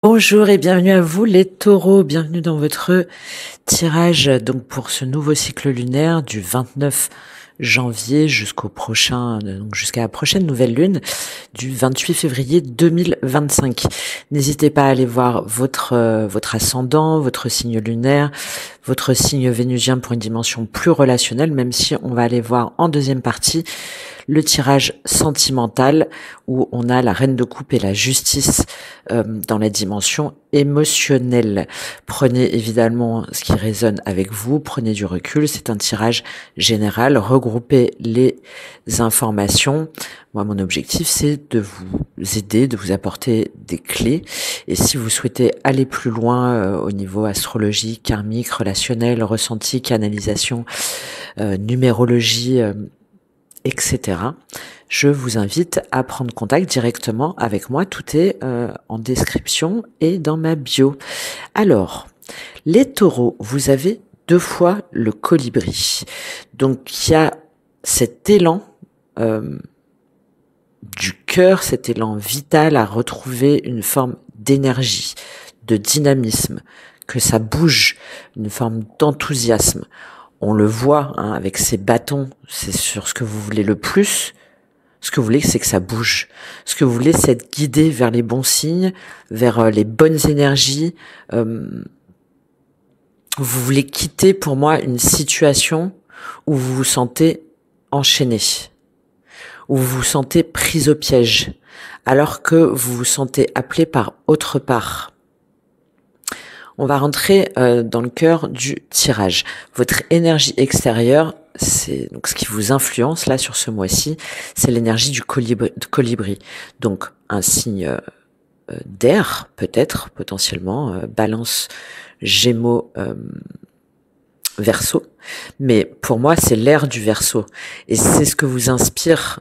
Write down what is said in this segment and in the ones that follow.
Bonjour et bienvenue à vous les taureaux, bienvenue dans votre tirage donc pour ce nouveau cycle lunaire du 29 janvier jusqu'au prochain, donc jusqu'à la prochaine nouvelle lune du 28 février 2025. N'hésitez pas à aller voir votre ascendant, votre signe lunaire, votre signe vénusien pour une dimension plus relationnelle, même si on va aller voir en deuxième partie le tirage sentimental où on a la reine de coupe et la justice dans la dimension émotionnelle. Prenez évidemment ce qui résonne avec vous, prenez du recul, c'est un tirage général, regroupez les informations. Moi, mon objectif, c'est de vous aider, de vous apporter des clés. Et si vous souhaitez aller plus loin au niveau astrologie, karmique, relationnel, ressenti, canalisation, numérologie, etc., je vous invite à prendre contact directement avec moi. Tout est en description et dans ma bio. Alors, les taureaux, vous avez 2 fois le colibri. Donc, il y a cet élan du cœur, cet élan vital à retrouver une forme d'énergie, de dynamisme, que ça bouge, une forme d'enthousiasme. On le voit avec ces bâtons, c'est sur ce que vous voulez le plus. Ce que vous voulez, c'est que ça bouge. Ce que vous voulez, c'est être guidé vers les bons signes, vers les bonnes énergies. Vous voulez quitter, pour moi, une situation où vous vous sentez enchaîné, où vous vous sentez pris au piège, alors que vous vous sentez appelé par autre part. On va rentrer dans le cœur du tirage. Votre énergie extérieure, c'est donc ce qui vous influence là sur ce mois-ci, c'est l'énergie du colibri. Donc un signe d'air peut-être, potentiellement, Balance, Gémeaux, Verseau. Mais pour moi, c'est l'air du Verseau. Et c'est ce que vous inspire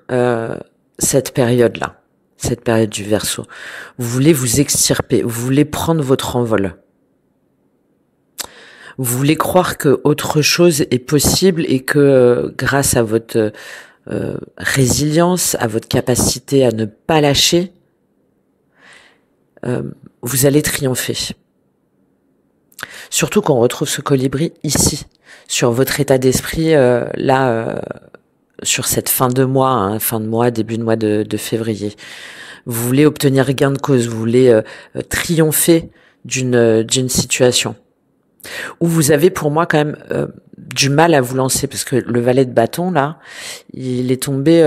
cette période-là, cette période du Verseau. Vous voulez vous extirper, vous voulez prendre votre envol. Vous voulez croire que autre chose est possible et que grâce à votre résilience, à votre capacité à ne pas lâcher, vous allez triompher. Surtout qu'on retrouve ce colibri ici, sur votre état d'esprit, sur cette fin de mois, début de mois de février. Vous voulez obtenir gain de cause, vous voulez triompher d'une situation. Où vous avez pour moi quand même du mal à vous lancer, parce que le valet de bâton, là, il est tombé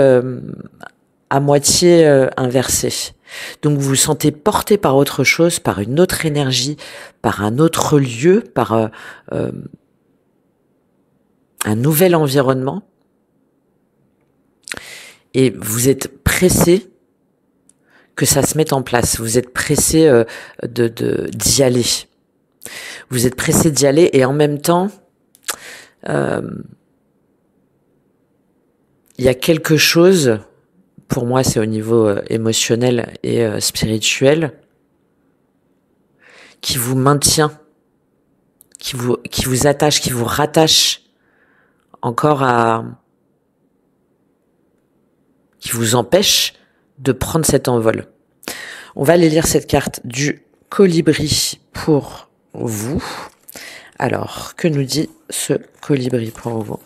à moitié inversé. Donc vous vous sentez porté par autre chose, par une autre énergie, par un autre lieu, par un nouvel environnement. Et vous êtes pressé que ça se mette en place. Vous êtes pressé d'y aller. Vous êtes pressé d'y aller et en même temps, il y a quelque chose, pour moi c'est au niveau émotionnel et spirituel, qui vous maintient, qui vous attache, qui vous rattache encore qui vous empêche de prendre cet envol. On va aller lire cette carte du colibri pour vous. Alors, que nous dit ce colibri pour vous?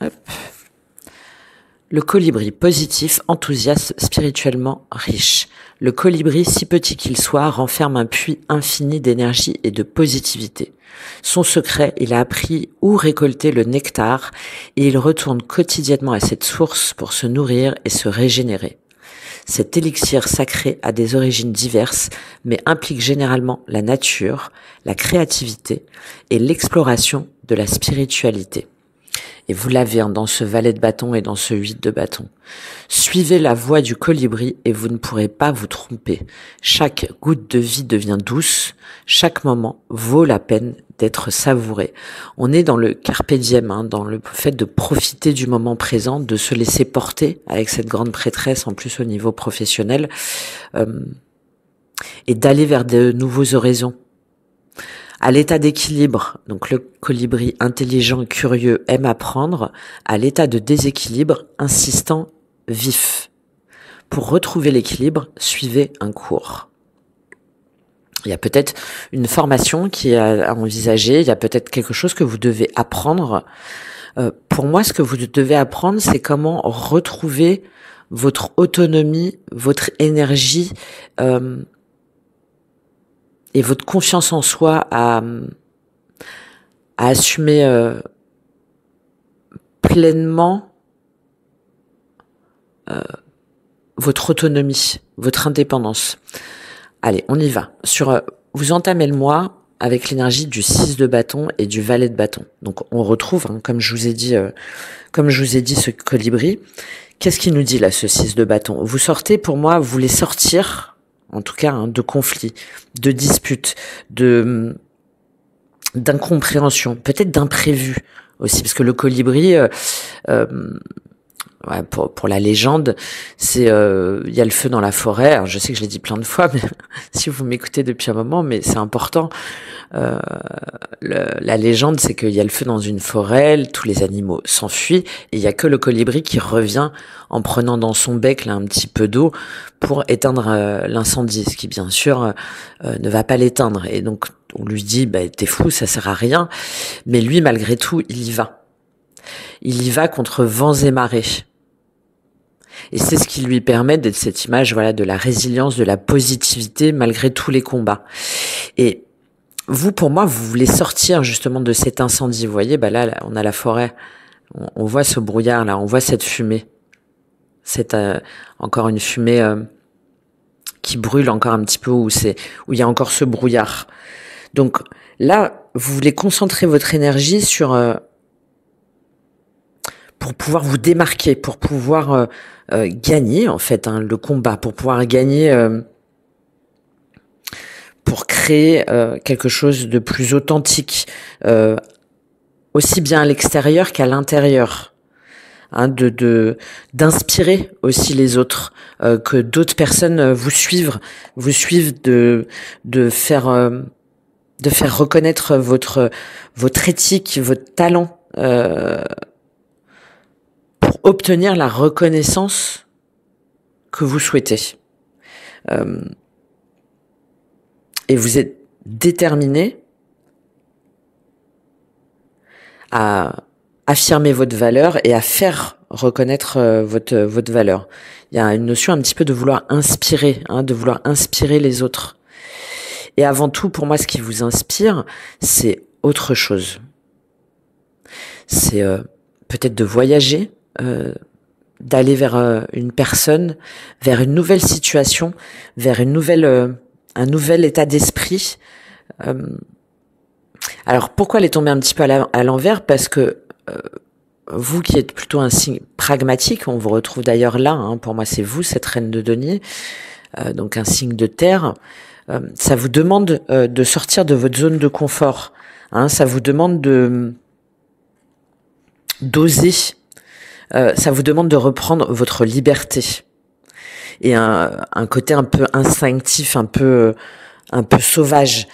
Hop. Le colibri positif, enthousiaste, spirituellement riche. Le colibri, si petit qu'il soit, renferme un puits infini d'énergie et de positivité. Son secret, il a appris où récolter le nectar et il retourne quotidiennement à cette source pour se nourrir et se régénérer. Cet élixir sacré a des origines diverses, mais implique généralement la nature, la créativité et l'exploration de la spiritualité. Et vous l'avez dans ce valet de bâton et dans ce 8 de bâton. Suivez la voie du colibri et vous ne pourrez pas vous tromper. Chaque goutte de vie devient douce, chaque moment vaut la peine d'être savouré. On est dans le carpe diem, dans le fait de profiter du moment présent, de se laisser porter avec cette grande prêtresse, en plus au niveau professionnel, et d'aller vers de nouveaux horizons. À l'état d'équilibre, donc le colibri intelligent, curieux, aime apprendre. À l'état de déséquilibre, insistant, vif. pour retrouver l'équilibre, suivez un cours. Il y a peut-être une formation qui est à envisager, il y a peut-être quelque chose que vous devez apprendre. Pour moi, ce que vous devez apprendre, c'est comment retrouver votre autonomie, votre énergie et votre confiance en soi à assumer pleinement votre autonomie, votre indépendance. Allez, on y va. Vous entamez le mois avec l'énergie du 6 de bâton et du valet de bâton. Donc on retrouve, comme je vous ai dit, ce colibri. Qu'est-ce qu'il nous dit là, ce 6 de bâton? Vous sortez, pour moi, vous voulez sortir, en tout cas, de conflits, de disputes, d'incompréhension, peut-être d'imprévus aussi, parce que le colibri, pour la légende, c'est il y a le feu dans la forêt. Alors, je sais que je l'ai dit plein de fois, mais si vous m'écoutez depuis un moment, mais c'est important. La légende, c'est qu'il y a le feu dans une forêt, tous les animaux s'enfuient, et il y a que le colibri qui revient en prenant dans son bec là un petit peu d'eau pour éteindre l'incendie, ce qui bien sûr ne va pas l'éteindre. Et donc on lui dit t'es fou, ça sert à rien, mais lui malgré tout il y va. Il y va contre vents et marées. Et c'est ce qui lui permet d'être cette image, de la résilience, de la positivité malgré tous les combats. Et vous, pour moi, vous voulez sortir justement de cet incendie. Vous voyez, là, on a la forêt, on voit ce brouillard là, on voit cette fumée. C'est encore une fumée qui brûle encore un petit peu, où il y a encore ce brouillard. Donc là, vous voulez concentrer votre énergie sur pour pouvoir vous démarquer, pour pouvoir gagner en fait le combat, pour pouvoir gagner, pour créer quelque chose de plus authentique, aussi bien à l'extérieur qu'à l'intérieur, d'inspirer aussi les autres, que d'autres personnes vous suivent de faire reconnaître votre éthique, votre talent. Pour obtenir la reconnaissance que vous souhaitez. Et vous êtes déterminé à affirmer votre valeur et à faire reconnaître votre valeur. Il y a une notion un petit peu de vouloir inspirer, de vouloir inspirer les autres. Et avant tout, pour moi, ce qui vous inspire, c'est autre chose. C'est peut-être de voyager, d'aller vers une personne, vers une nouvelle situation, vers un nouvel état d'esprit. Alors pourquoi elle est tombée un petit peu à l'envers? Parce que vous qui êtes plutôt un signe pragmatique, on vous retrouve d'ailleurs là, pour moi c'est vous, cette reine de denier, donc un signe de terre, ça vous demande de sortir de votre zone de confort, ça vous demande d'oser. Ça vous demande de reprendre votre liberté et un côté un peu instinctif, un peu sauvage.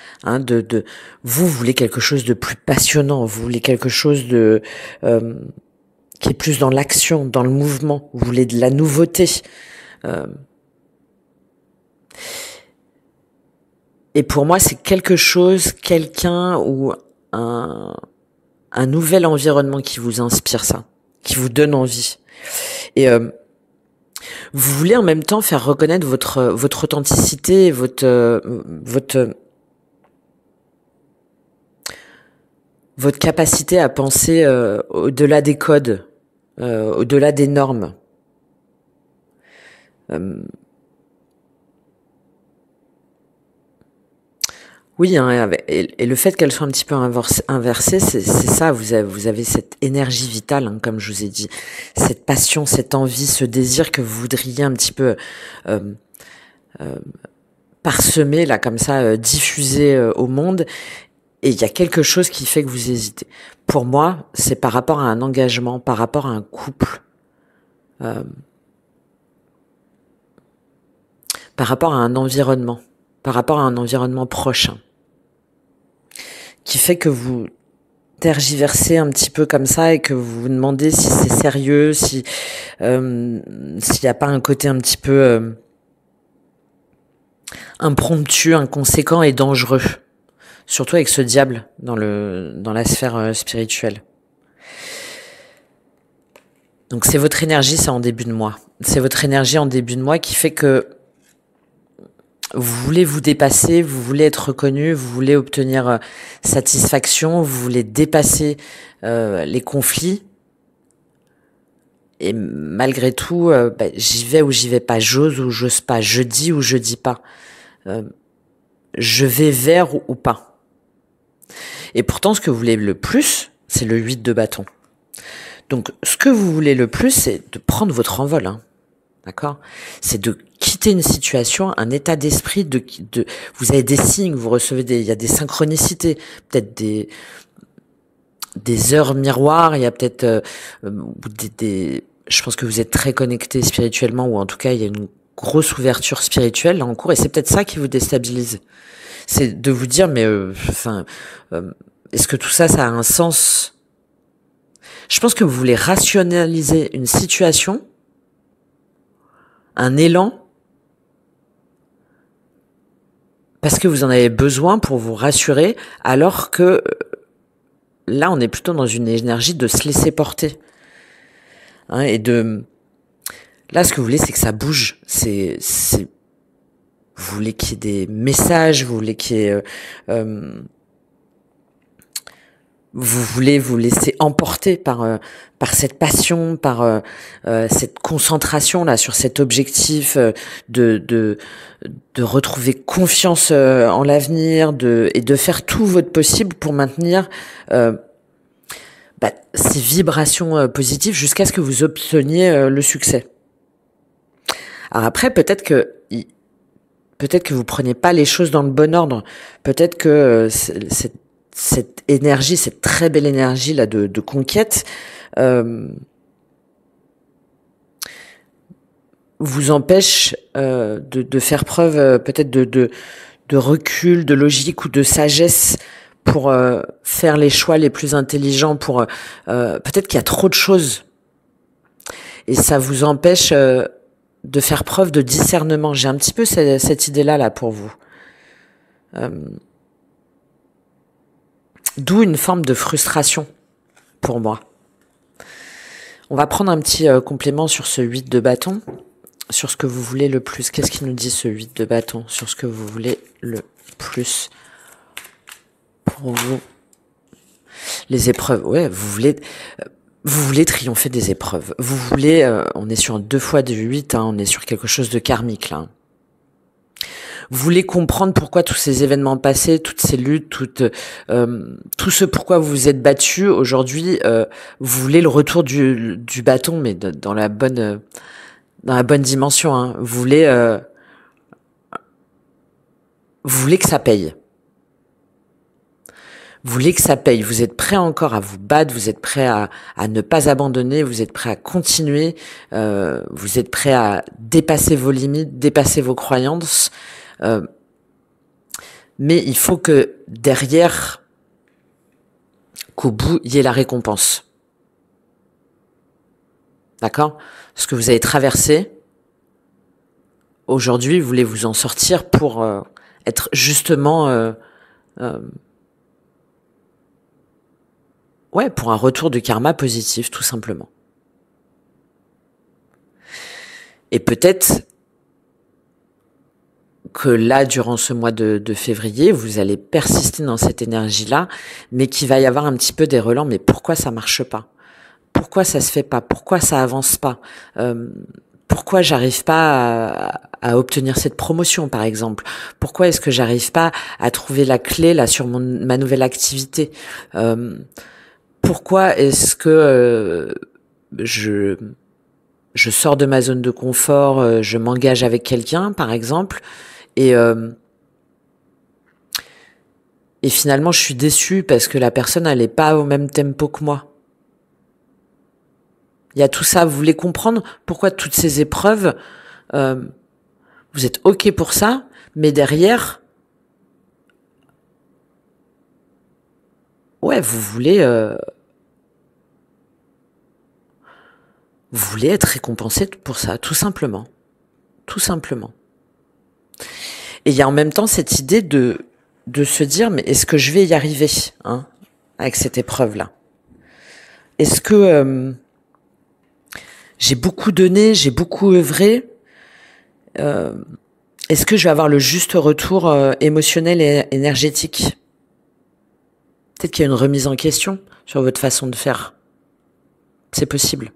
Vous voulez quelque chose de plus passionnant, vous voulez quelque chose de qui est plus dans l'action, dans le mouvement. Vous voulez de la nouveauté. Et pour moi, c'est quelqu'un ou un nouvel environnement qui vous inspire ça, qui vous donne envie. Et vous voulez en même temps faire reconnaître votre authenticité, votre capacité à penser au-delà des codes, au-delà des normes. Oui, et le fait qu'elle soit un petit peu inversée, c'est ça, vous avez cette énergie vitale, comme je vous ai dit, cette passion, cette envie, ce désir que vous voudriez un petit peu parsemer, là, comme ça, diffuser au monde, et il y a quelque chose qui fait que vous hésitez. Pour moi, c'est par rapport à un engagement, par rapport à un couple, par rapport à un environnement, par rapport à un environnement prochain, qui fait que vous tergiversez un petit peu comme ça et que vous vous demandez si c'est sérieux, si s'il n'y a pas un côté un petit peu impromptu, inconséquent et dangereux, surtout avec ce diable dans la sphère spirituelle. Donc c'est votre énergie, ça, en début de mois. C'est votre énergie en début de mois qui fait que vous voulez vous dépasser, vous voulez être reconnu, vous voulez obtenir satisfaction, vous voulez dépasser les conflits. Et malgré tout, j'y vais ou j'y vais pas, j'ose ou j'ose pas, je dis ou je dis pas, je vais vers ou pas. Et pourtant, ce que vous voulez le plus, c'est le 8 de bâton. Donc, ce que vous voulez le plus, c'est de prendre votre envol, hein. D'accord? C'est de quitter une situation, un état d'esprit, vous avez des signes, vous recevez il y a des synchronicités, peut-être des heures miroirs, il y a peut-être je pense que vous êtes très connecté spirituellement, ou en tout cas, il y a une grosse ouverture spirituelle là en cours, et c'est peut-être ça qui vous déstabilise. C'est de vous dire, mais est-ce que tout ça, ça a un sens? Je pense que vous voulez rationaliser une situation, un élan, parce que vous en avez besoin pour vous rassurer, alors que là, on est plutôt dans une énergie de se laisser porter. Hein, là, ce que vous voulez, c'est que ça bouge. Vous voulez qu'il y ait des messages, vous voulez qu'il y ait, vous voulez vous laisser emporter par cette passion, par cette concentration là sur cet objectif de retrouver confiance en l'avenir, et de faire tout votre possible pour maintenir ces vibrations positives jusqu'à ce que vous obteniez le succès. Alors après, peut-être que vous prenez pas les choses dans le bon ordre. Peut-être que cette énergie, cette très belle énergie là de conquête, vous empêche de faire preuve peut-être de recul, de logique ou de sagesse pour faire les choix les plus intelligents. Peut-être qu'il y a trop de choses et ça vous empêche de faire preuve de discernement. J'ai un petit peu cette idée-là là pour vous. D'où une forme de frustration pour moi. On va prendre un petit complément sur ce 8 de bâton, sur ce que vous voulez le plus. Qu'est-ce qu'il nous dit ce 8 de bâton sur ce que vous voulez le plus pour vous? Les épreuves, ouais, vous voulez triompher des épreuves. Vous voulez, on est sur 2 fois de 8, hein, on est sur quelque chose de karmique là. Vous voulez comprendre pourquoi tous ces événements passés, toutes ces luttes, tout ce pourquoi vous vous êtes battu aujourd'hui. Vous voulez le retour du bâton, mais dans la bonne dimension. Hein. Vous voulez que ça paye. Vous voulez que ça paye. Vous êtes prêt encore à vous battre. Vous êtes prêt à ne pas abandonner. Vous êtes prêt à continuer. Vous êtes prêt à dépasser vos limites, dépasser vos croyances. Mais il faut que derrière, qu'au bout, il y ait la récompense. D'accord? Ce que vous avez traversé, aujourd'hui, vous voulez vous en sortir pour être justement pour un retour de karma positif, tout simplement. Et peut-être que là, durant ce mois de février, vous allez persister dans cette énergie-là, mais qu'il va y avoir un petit peu des relents. Mais pourquoi ça marche pas? Pourquoi ça se fait pas? Pourquoi ça avance pas? Pourquoi j'arrive pas à obtenir cette promotion, par exemple? Pourquoi est-ce que j'arrive pas à trouver la clé là sur ma nouvelle activité? Pourquoi est-ce que je sors de ma zone de confort, je m'engage avec quelqu'un, par exemple, et finalement je suis déçue parce que la personne elle est pas au même tempo que moi. Il y a tout ça, vous voulez comprendre pourquoi toutes ces épreuves, vous êtes ok pour ça, mais derrière, ouais, vous voulez être récompensé pour ça, tout simplement. Tout simplement. Et il y a en même temps cette idée de se dire, mais est-ce que je vais y arriver, hein, avec cette épreuve-là? Est-ce que j'ai beaucoup donné, j'ai beaucoup œuvré? Est-ce que je vais avoir le juste retour émotionnel et énergétique? Peut-être qu'il y a une remise en question sur votre façon de faire. C'est possible.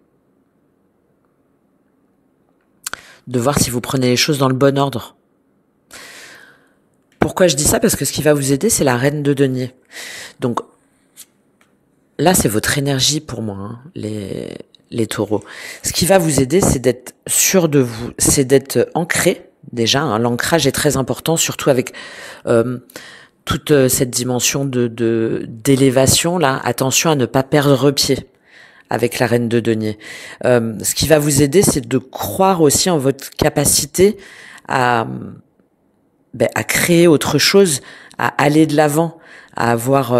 De voir si vous prenez les choses dans le bon ordre. Pourquoi je dis ça? Parce que ce qui va vous aider, c'est la reine de denier. Donc, là, c'est votre énergie pour moi, hein, les taureaux. Ce qui va vous aider, c'est d'être sûr de vous, c'est d'être ancré, déjà. Hein, l'ancrage est très important, surtout avec toute cette dimension d'élévation, là. Attention à ne pas perdre pied avec la reine de denier. Ce qui va vous aider, c'est de croire aussi en votre capacité à créer autre chose, à aller de l'avant, à avoir,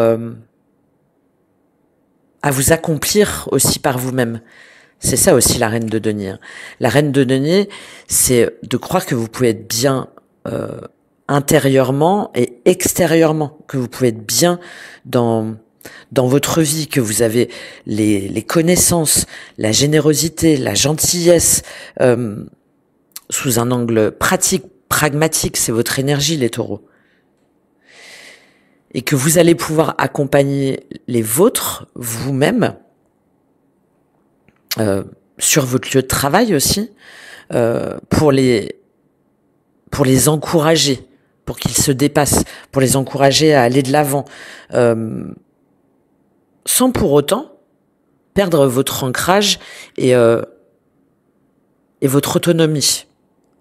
à vous accomplir aussi par vous-même. C'est ça aussi la reine de denier. La reine de denier, c'est de croire que vous pouvez être bien intérieurement et extérieurement, que vous pouvez être bien dans votre vie, que vous avez les connaissances, la générosité, la gentillesse, sous un angle pratique, pragmatique, c'est votre énergie, les taureaux. Et que vous allez pouvoir accompagner les vôtres, vous-même, sur votre lieu de travail aussi, pour les encourager, pour qu'ils se dépassent, pour les encourager à aller de l'avant, sans pour autant perdre votre ancrage et votre autonomie,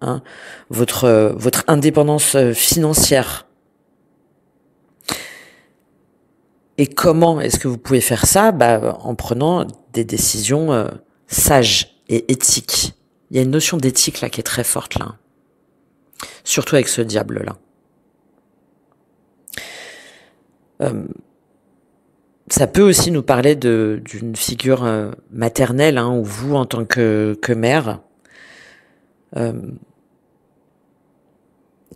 hein, votre indépendance financière. Et comment est-ce que vous pouvez faire ça? En prenant des décisions sages et éthiques. Il y a une notion d'éthique là qui est très forte là, surtout avec ce diable là. Ça peut aussi nous parler d'une figure maternelle, hein, ou vous en tant que mère, qui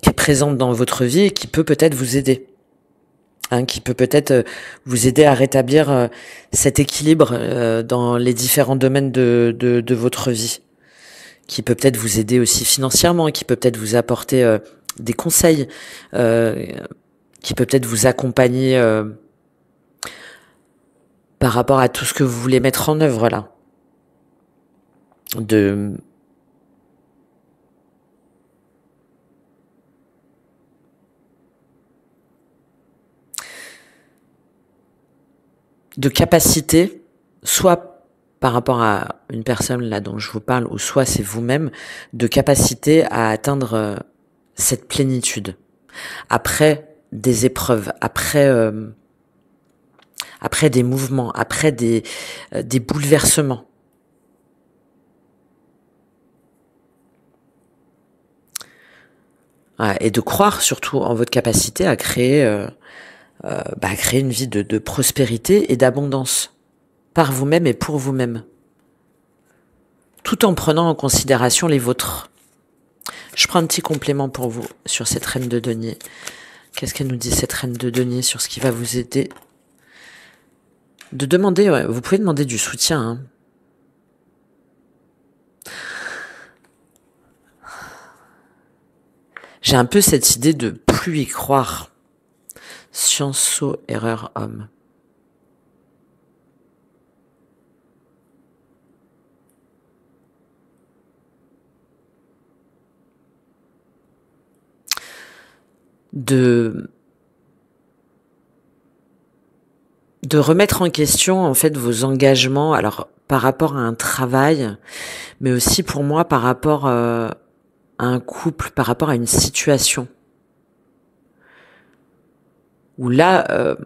est présente dans votre vie et qui peut peut-être vous aider. Hein, qui peut peut-être vous aider à rétablir cet équilibre dans les différents domaines de votre vie, qui peut peut-être vous aider aussi financièrement, qui peut peut-être vous apporter des conseils, qui peut peut-être vous accompagner par rapport à tout ce que vous voulez mettre en œuvre là. De capacité, soit par rapport à une personne là dont je vous parle, ou soit c'est vous-même, de capacité à atteindre cette plénitude. Après des épreuves, après des mouvements, après des bouleversements. Et de croire surtout en votre capacité à créer une vie de prospérité et d'abondance par vous-même et pour vous-même, tout en prenant en considération les vôtres. Je prends un petit complément pour vous sur cette reine de denier. Qu'est-ce qu'elle nous dit, cette reine de denier, sur ce qui va vous aider? De demander, vous pouvez demander du soutien, hein. J'ai un peu cette idée de plus y croire. Scienceau, erreur, homme. De remettre en question en fait vos engagements, alors par rapport à un travail, mais aussi pour moi par rapport à un couple, par rapport à une situation où là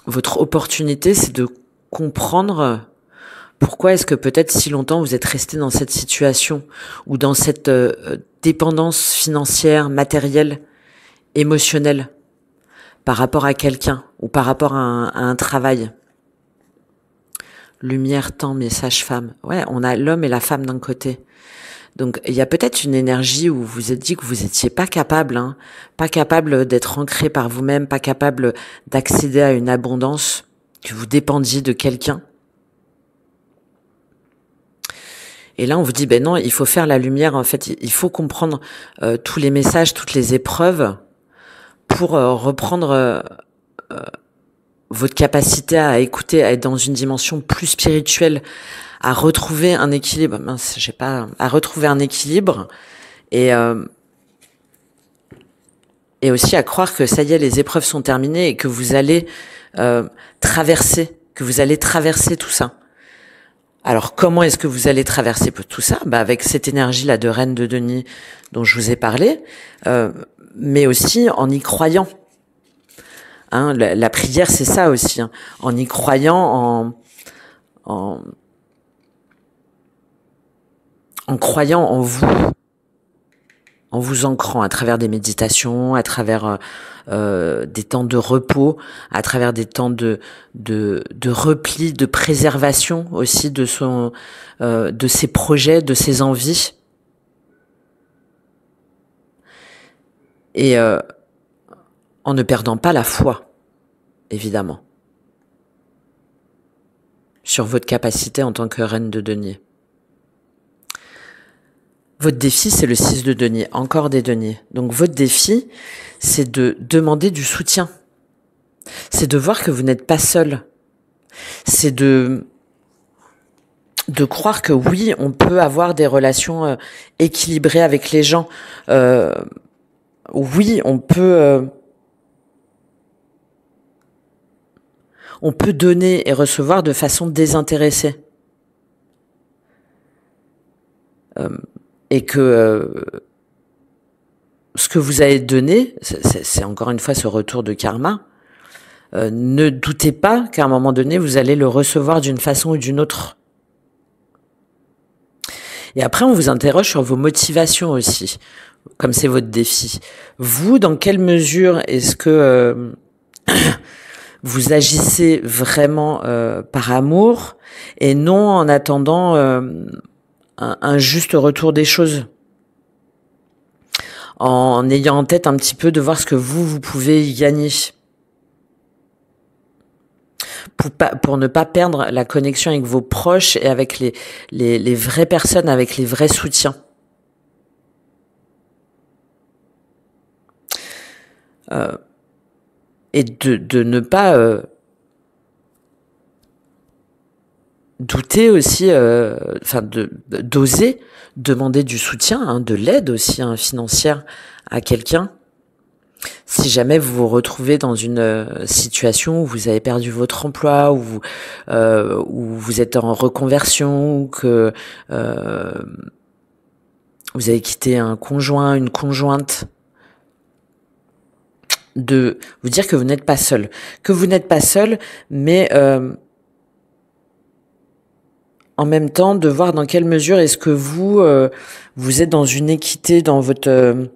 votre opportunité, c'est de comprendre pourquoi est-ce que peut-être si longtemps vous êtes resté dans cette situation ou dans cette dépendance financière, matérielle, émotionnel par rapport à quelqu'un ou par rapport à un travail. Lumière, temps, message, femme. Ouais, on a l'homme et la femme d'un côté. Donc, il y a peut-être une énergie où vous vous êtes dit que vous étiez pas capable, pas capable d'être ancré par vous-même, pas capable d'accéder à une abondance, que vous dépendiez de quelqu'un. Et là, on vous dit, ben non, il faut faire la lumière. En fait, il faut comprendre tous les messages, toutes les épreuves pour reprendre votre capacité à écouter, à être dans une dimension plus spirituelle, à retrouver un équilibre. Mince, à retrouver un équilibre et aussi à croire que ça y est, les épreuves sont terminées et que vous allez traverser tout ça. Alors, comment est-ce que vous allez traverser tout ça? Avec cette énergie-là de Reine de Denier dont je vous ai parlé, mais aussi en y croyant. La prière, c'est ça aussi. En y croyant, en croyant en vous ancrant à travers des méditations, à travers des temps de repos, à travers des temps de repli, de préservation aussi de ses projets, de ses envies. Et en ne perdant pas la foi, évidemment, sur votre capacité en tant que Reine de Denier. Votre défi, c'est le 6 de denier, encore des deniers. Donc votre défi, c'est de demander du soutien. C'est de voir que vous n'êtes pas seul. C'est de croire que oui, on peut avoir des relations équilibrées avec les gens. Oui, on peut donner et recevoir de façon désintéressée. Et que ce que vous avez donné, c'est encore une fois ce retour de karma, ne doutez pas qu'à un moment donné, vous allez le recevoir d'une façon ou d'une autre. Et après, on vous interroge sur vos motivations aussi, comme c'est votre défi. Vous, dans quelle mesure est-ce que vous agissez vraiment par amour et non en attendant un juste retour des choses, en ayant en tête un petit peu de voir ce que vous pouvez y gagner, pour ne pas perdre la connexion avec vos proches et avec les vraies personnes, avec les vrais soutiens. Et de ne pas douter aussi, d'oser demander du soutien, de l'aide aussi financière à quelqu'un. Si jamais vous vous retrouvez dans une situation où vous avez perdu votre emploi, où vous êtes en reconversion, ou que vous avez quitté un conjoint, une conjointe, de vous dire que vous n'êtes pas seul. Que vous n'êtes pas seul, mais en même temps, de voir dans quelle mesure est-ce que vous êtes dans une équité dans votre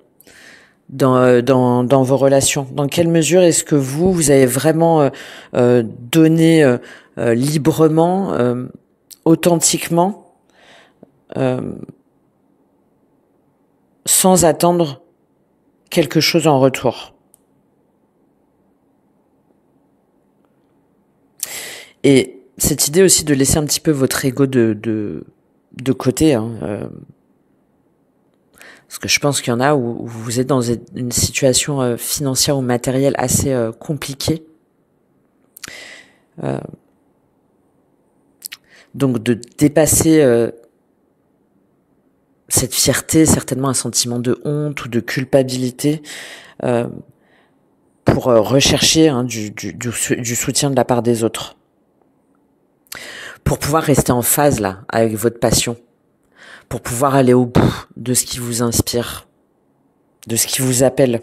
dans vos relations. Dans quelle mesure est-ce que vous avez vraiment donné librement, authentiquement, sans attendre quelque chose en retour. Et cette idée aussi de laisser un petit peu votre ego de côté, parce que je pense qu'il y en a où vous êtes dans une situation financière ou matérielle assez compliquée. Donc de dépasser cette fierté, certainement un sentiment de honte ou de culpabilité, pour rechercher du soutien de la part des autres. Pour pouvoir rester en phase là avec votre passion, pour pouvoir aller au bout de ce qui vous inspire, de ce qui vous appelle.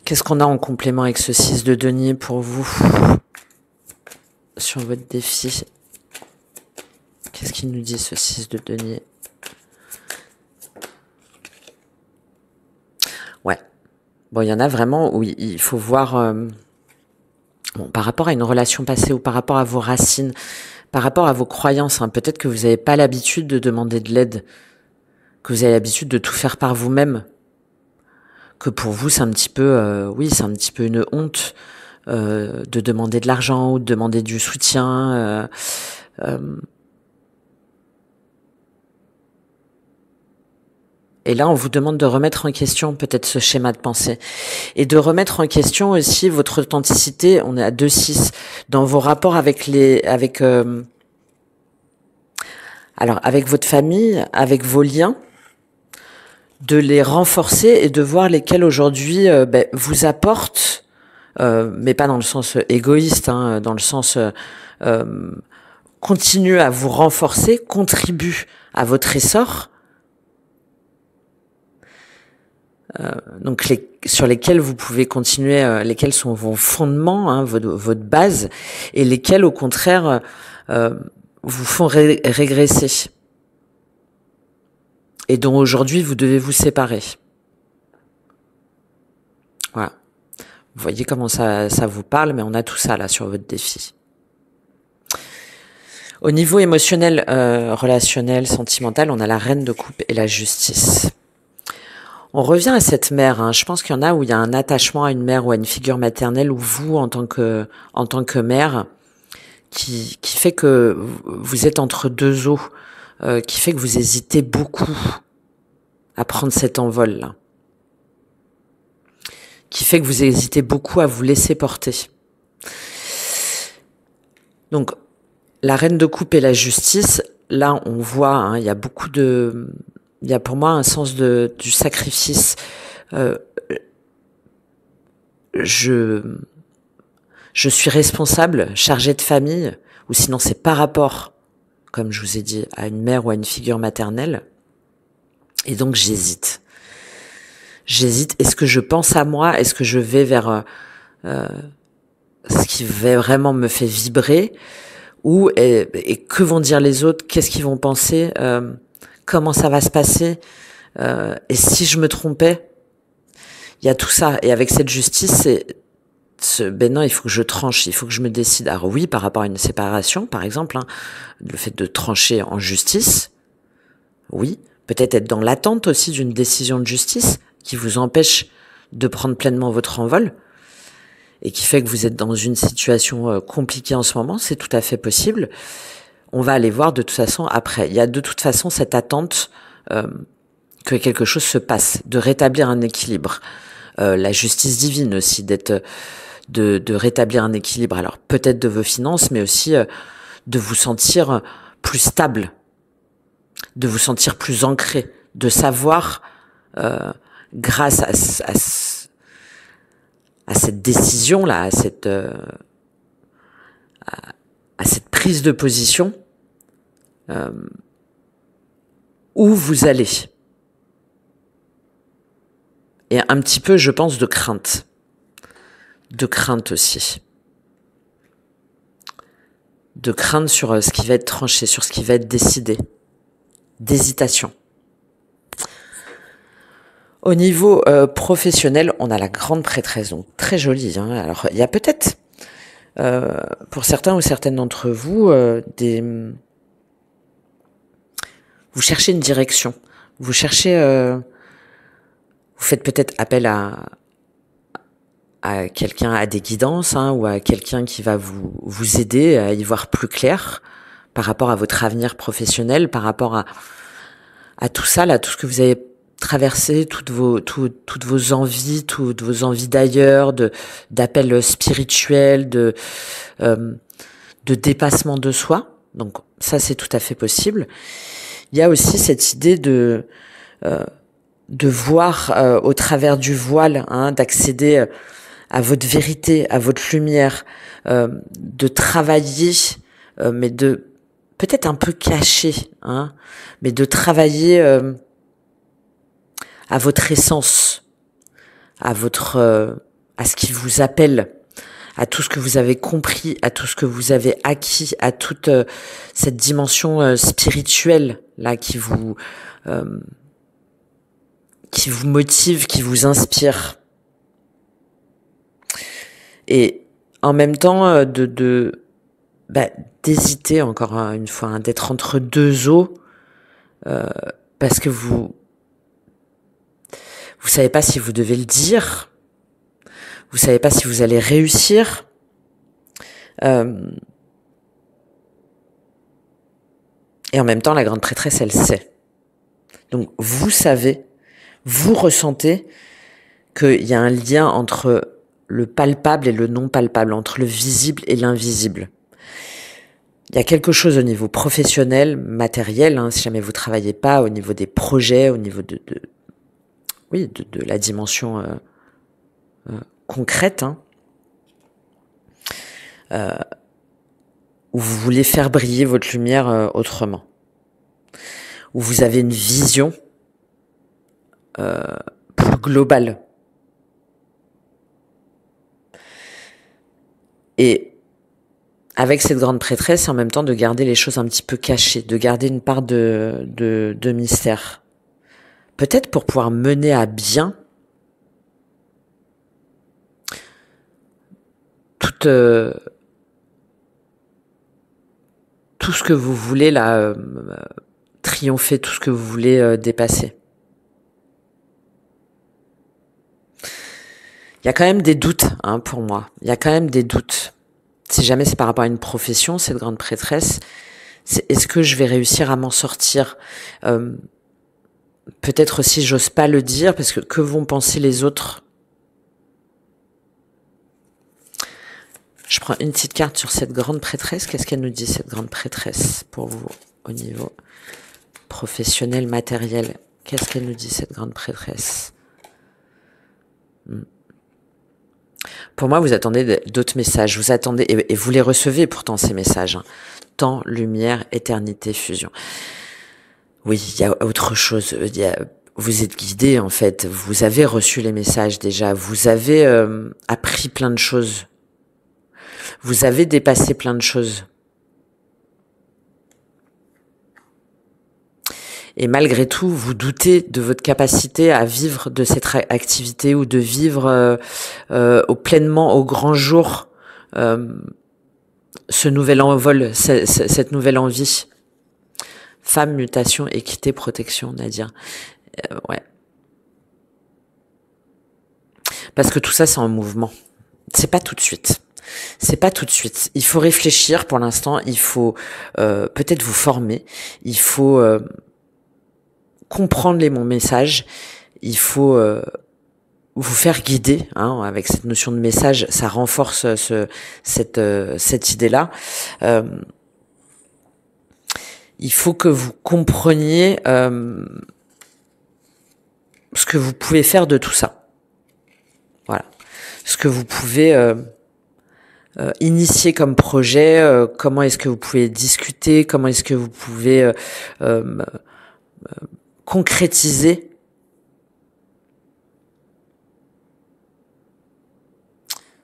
Qu'est-ce qu'on a en complément avec ce 6 de denier pour vous sur votre défi? Qu'est-ce qu'il nous dit ce 6 de denier? Bon, il y en a vraiment où il faut voir, bon, par rapport à une relation passée ou par rapport à vos racines, par rapport à vos croyances, hein, peut-être que vous n'avez pas l'habitude de demander de l'aide, que vous avez l'habitude de tout faire par vous-même, que pour vous c'est un petit peu, oui, c'est un petit peu une honte de demander de l'argent ou de demander du soutien. Et là, on vous demande de remettre en question peut-être ce schéma de pensée et de remettre en question aussi votre authenticité. On est à 2-6 dans vos rapports avec avec votre famille, avec vos liens, de les renforcer et de voir lesquels aujourd'hui vous apportent, mais pas dans le sens égoïste, hein, dans le sens continue à vous renforcer, contribue à votre essor. Donc sur lesquels vous pouvez continuer, lesquels sont vos fondements, hein, votre base, et lesquels au contraire vous font régresser et dont aujourd'hui vous devez vous séparer. Voilà. Vous voyez comment ça vous parle, mais on a tout ça là sur votre défi. Au niveau émotionnel, relationnel, sentimental, on a la reine de coupe et la justice. On revient à cette mère, hein. Je pense qu'il y en a où il y a un attachement à une mère ou à une figure maternelle, ou vous, en tant que mère, qui fait que vous êtes entre deux eaux, qui fait que vous hésitez beaucoup à prendre cet envol-là, qui fait que vous hésitez beaucoup à vous laisser porter. Donc, la reine de coupe et la justice, là, on voit, hein, il y a beaucoup de... Il y a pour moi un sens du sacrifice. Je suis responsable, chargée de famille, ou sinon c'est par rapport, comme je vous ai dit, à une mère ou à une figure maternelle. Et donc j'hésite. Est-ce que je pense à moi? Est-ce que je vais vers ce qui vraiment me fait vibrer? Et que vont dire les autres? Qu'est-ce qu'ils vont penser? Comment ça va se passer, et si je me trompais, il y a tout ça. Et avec cette justice, non, il faut que je tranche, il faut que je me décide. Alors oui, par rapport à une séparation, par exemple, hein, le fait de trancher en justice, oui, peut-être être dans l'attente aussi d'une décision de justice qui vous empêche de prendre pleinement votre envol et qui fait que vous êtes dans une situation compliquée en ce moment, c'est tout à fait possible. On va aller voir de toute façon après. Il y a de toute façon cette attente que quelque chose se passe, de rétablir un équilibre. La justice divine aussi, de rétablir un équilibre. Alors peut-être de vos finances, mais aussi de vous sentir plus stable, de vous sentir plus ancré, de savoir grâce à cette décision-là, à cette prise de position, où vous allez. Et un petit peu, je pense, de crainte. De crainte aussi. De crainte sur ce qui va être tranché, sur ce qui va être décidé. D'hésitation. Au niveau professionnel, on a la grande prêtresse, donc très jolie, hein. Alors, il y a peut-être... pour certains ou certaines d'entre vous, vous cherchez une direction, vous cherchez, vous faites peut-être appel à quelqu'un, à des guidances, hein, ou à quelqu'un qui va vous aider à y voir plus clair par rapport à votre avenir professionnel, par rapport à tout ça là, tout ce que vous avez traversé, toutes vos envies, toutes vos envies d'ailleurs, d'appel spirituel, de dépassement de soi. Donc ça, c'est tout à fait possible. Il y a aussi cette idée de voir au travers du voile, hein, d'accéder à votre vérité, à votre lumière, de travailler, mais de peut-être un peu caché, hein, mais de travailler à votre essence, à ce qui vous appelle, à tout ce que vous avez compris, à tout ce que vous avez acquis, à toute cette dimension spirituelle là qui vous motive, qui vous inspire. Et en même temps, d'hésiter encore une fois, hein, d'être entre deux eaux, parce que vous savez pas si vous devez le dire, vous savez pas si vous allez réussir. Et en même temps, la grande prêtresse, elle sait. Donc, vous savez, vous ressentez qu'il y a un lien entre le palpable et le non palpable, entre le visible et l'invisible. Il y a quelque chose au niveau professionnel, matériel, hein, si jamais vous travaillez pas, au niveau des projets, au niveau de la dimension concrète, hein, où vous voulez faire briller votre lumière autrement, où vous avez une vision plus globale. Et avec cette grande prêtresse, en même temps de garder les choses un petit peu cachées, de garder une part de mystère. Peut-être pour pouvoir mener à bien tout ce que vous voulez là triompher, tout ce que vous voulez dépasser. Il y a quand même des doutes, hein, pour moi. Il y a quand même des doutes. Si jamais c'est par rapport à une profession, cette grande prêtresse, c'est est-ce que je vais réussir à m'en sortir? Peut-être aussi j'ose pas le dire parce que vont penser les autres? Je prends une petite carte sur cette grande prêtresse. Qu'est-ce qu'elle nous dit, cette grande prêtresse, pour vous, au niveau professionnel, matériel? Qu'est-ce qu'elle nous dit, cette grande prêtresse? Pour moi, vous attendez d'autres messages. Vous attendez, et vous les recevez pourtant, ces messages. Hein. Temps, lumière, éternité, fusion. Oui, il y a autre chose. Vous êtes guidé, en fait. Vous avez reçu les messages déjà. Vous avez appris plein de choses. Vous avez dépassé plein de choses. Et malgré tout, vous doutez de votre capacité à vivre de cette activité ou de vivre pleinement au grand jour ce nouvel envol, cette nouvelle envie. Femme, mutation, équité, protection, Nadia. Ouais. Parce que tout ça, c'est en mouvement. C'est pas tout de suite. C'est pas tout de suite. Il faut réfléchir pour l'instant. Il faut peut-être vous former. Il faut comprendre les bons messages. Il faut vous faire guider. Hein, avec cette notion de message, ça renforce cette idée-là. Il faut que vous compreniez ce que vous pouvez faire de tout ça. Voilà. Ce que vous pouvez initier comme projet, comment est-ce que vous pouvez discuter, comment est-ce que vous pouvez concrétiser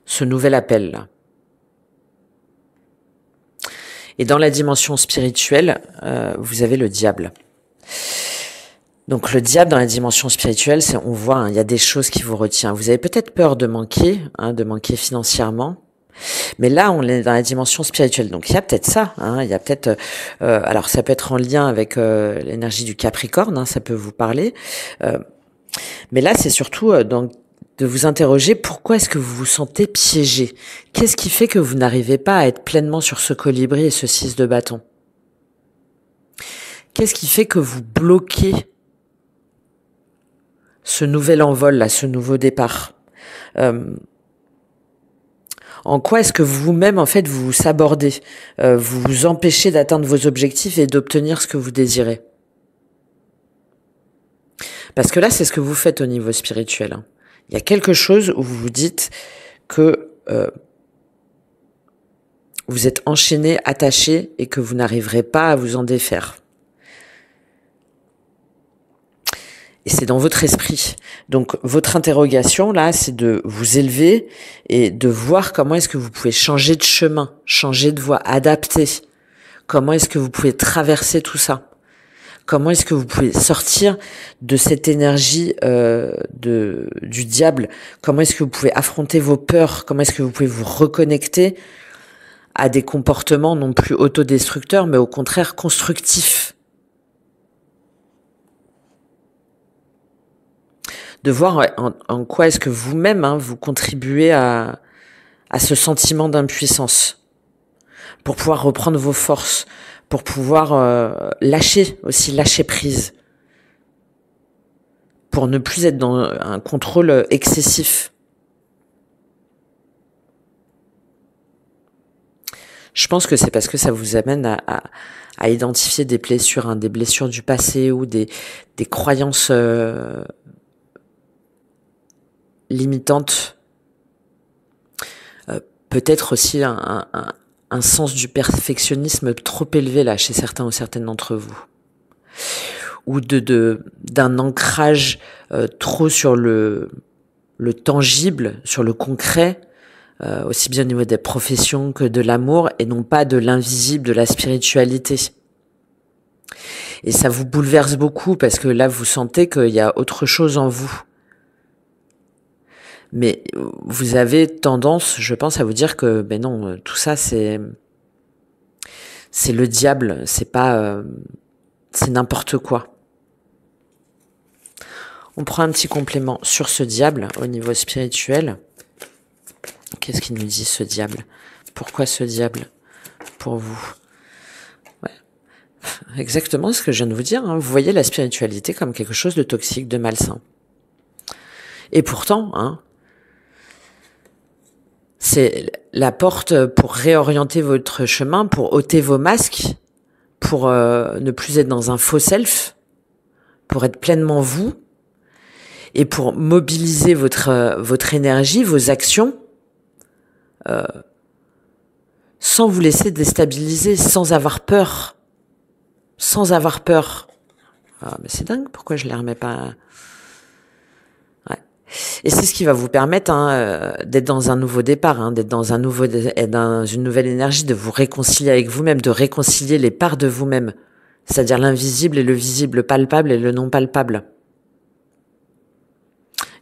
ce nouvel appel-là. Et dans la dimension spirituelle, vous avez le diable. Donc le diable dans la dimension spirituelle, c'est, on voit, hein, il y a des choses qui vous retiennent. Vous avez peut-être peur de manquer financièrement. Mais là, on est dans la dimension spirituelle. Donc il y a peut-être ça. Hein, il y a peut-être, alors ça peut être en lien avec l'énergie du Capricorne, hein, ça peut vous parler. Mais là, c'est surtout de vous interroger pourquoi est-ce que vous vous sentez piégé. Qu'est-ce qui fait que vous n'arrivez pas à être pleinement sur ce colibri et ce 6 de bâton? Qu'est-ce qui fait que vous bloquez ce nouvel envol là, ce nouveau départ? En quoi est-ce que vous-même, en fait, vous vous sabordez, vous vous empêchez d'atteindre vos objectifs et d'obtenir ce que vous désirez? Parce que là, c'est ce que vous faites au niveau spirituel. Hein. Il y a quelque chose où vous vous dites que vous êtes enchaîné, attaché et que vous n'arriverez pas à vous en défaire. Et c'est dans votre esprit. Donc, votre interrogation, là, c'est de vous élever et de voir comment est-ce que vous pouvez changer de chemin, changer de voie, adapter. Comment est-ce que vous pouvez traverser tout ça? Comment est-ce que vous pouvez sortir de cette énergie du diable? Comment est-ce que vous pouvez affronter vos peurs? Comment est-ce que vous pouvez vous reconnecter à des comportements non plus autodestructeurs, mais au contraire constructifs? De voir en quoi est-ce que vous-même, vous contribuez à ce sentiment d'impuissance, pour pouvoir reprendre vos forces, pour pouvoir lâcher prise, pour ne plus être dans un contrôle excessif. Je pense que c'est parce que ça vous amène à identifier des blessures, des blessures du passé ou des croyances limitantes. Peut-être aussi un sens du perfectionnisme trop élevé là chez certains ou certaines d'entre vous, ou d'un ancrage trop sur le tangible, sur le concret, aussi bien au niveau des professions que de l'amour, et non pas de l'invisible, de la spiritualité. Et ça vous bouleverse beaucoup parce que là vous sentez qu'il y a autre chose en vous. Mais vous avez tendance, je pense, à vous dire que ben non, tout ça c'est le diable, c'est pas c'est n'importe quoi. On prend un petit complément sur ce diable au niveau spirituel. Qu'est-ce qu'il nous dit ce diable? Pourquoi ce diable pour vous? Ouais. Exactement ce que je viens de vous dire. Vous voyez la spiritualité comme quelque chose de toxique, de malsain. Et pourtant, c'est la porte pour réorienter votre chemin, pour ôter vos masques, pour ne plus être dans un faux self, pour être pleinement vous, et pour mobiliser votre énergie, vos actions, sans vous laisser déstabiliser, sans avoir peur. Sans avoir peur. Ah, mais c'est dingue, pourquoi je les remets pas... Ouais. Et c'est ce qui va vous permettre d'être dans un nouveau départ, d'être dans une nouvelle énergie, de vous réconcilier avec vous-même, de réconcilier les parts de vous-même, c'est-à-dire l'invisible et le visible, le palpable et le non palpable,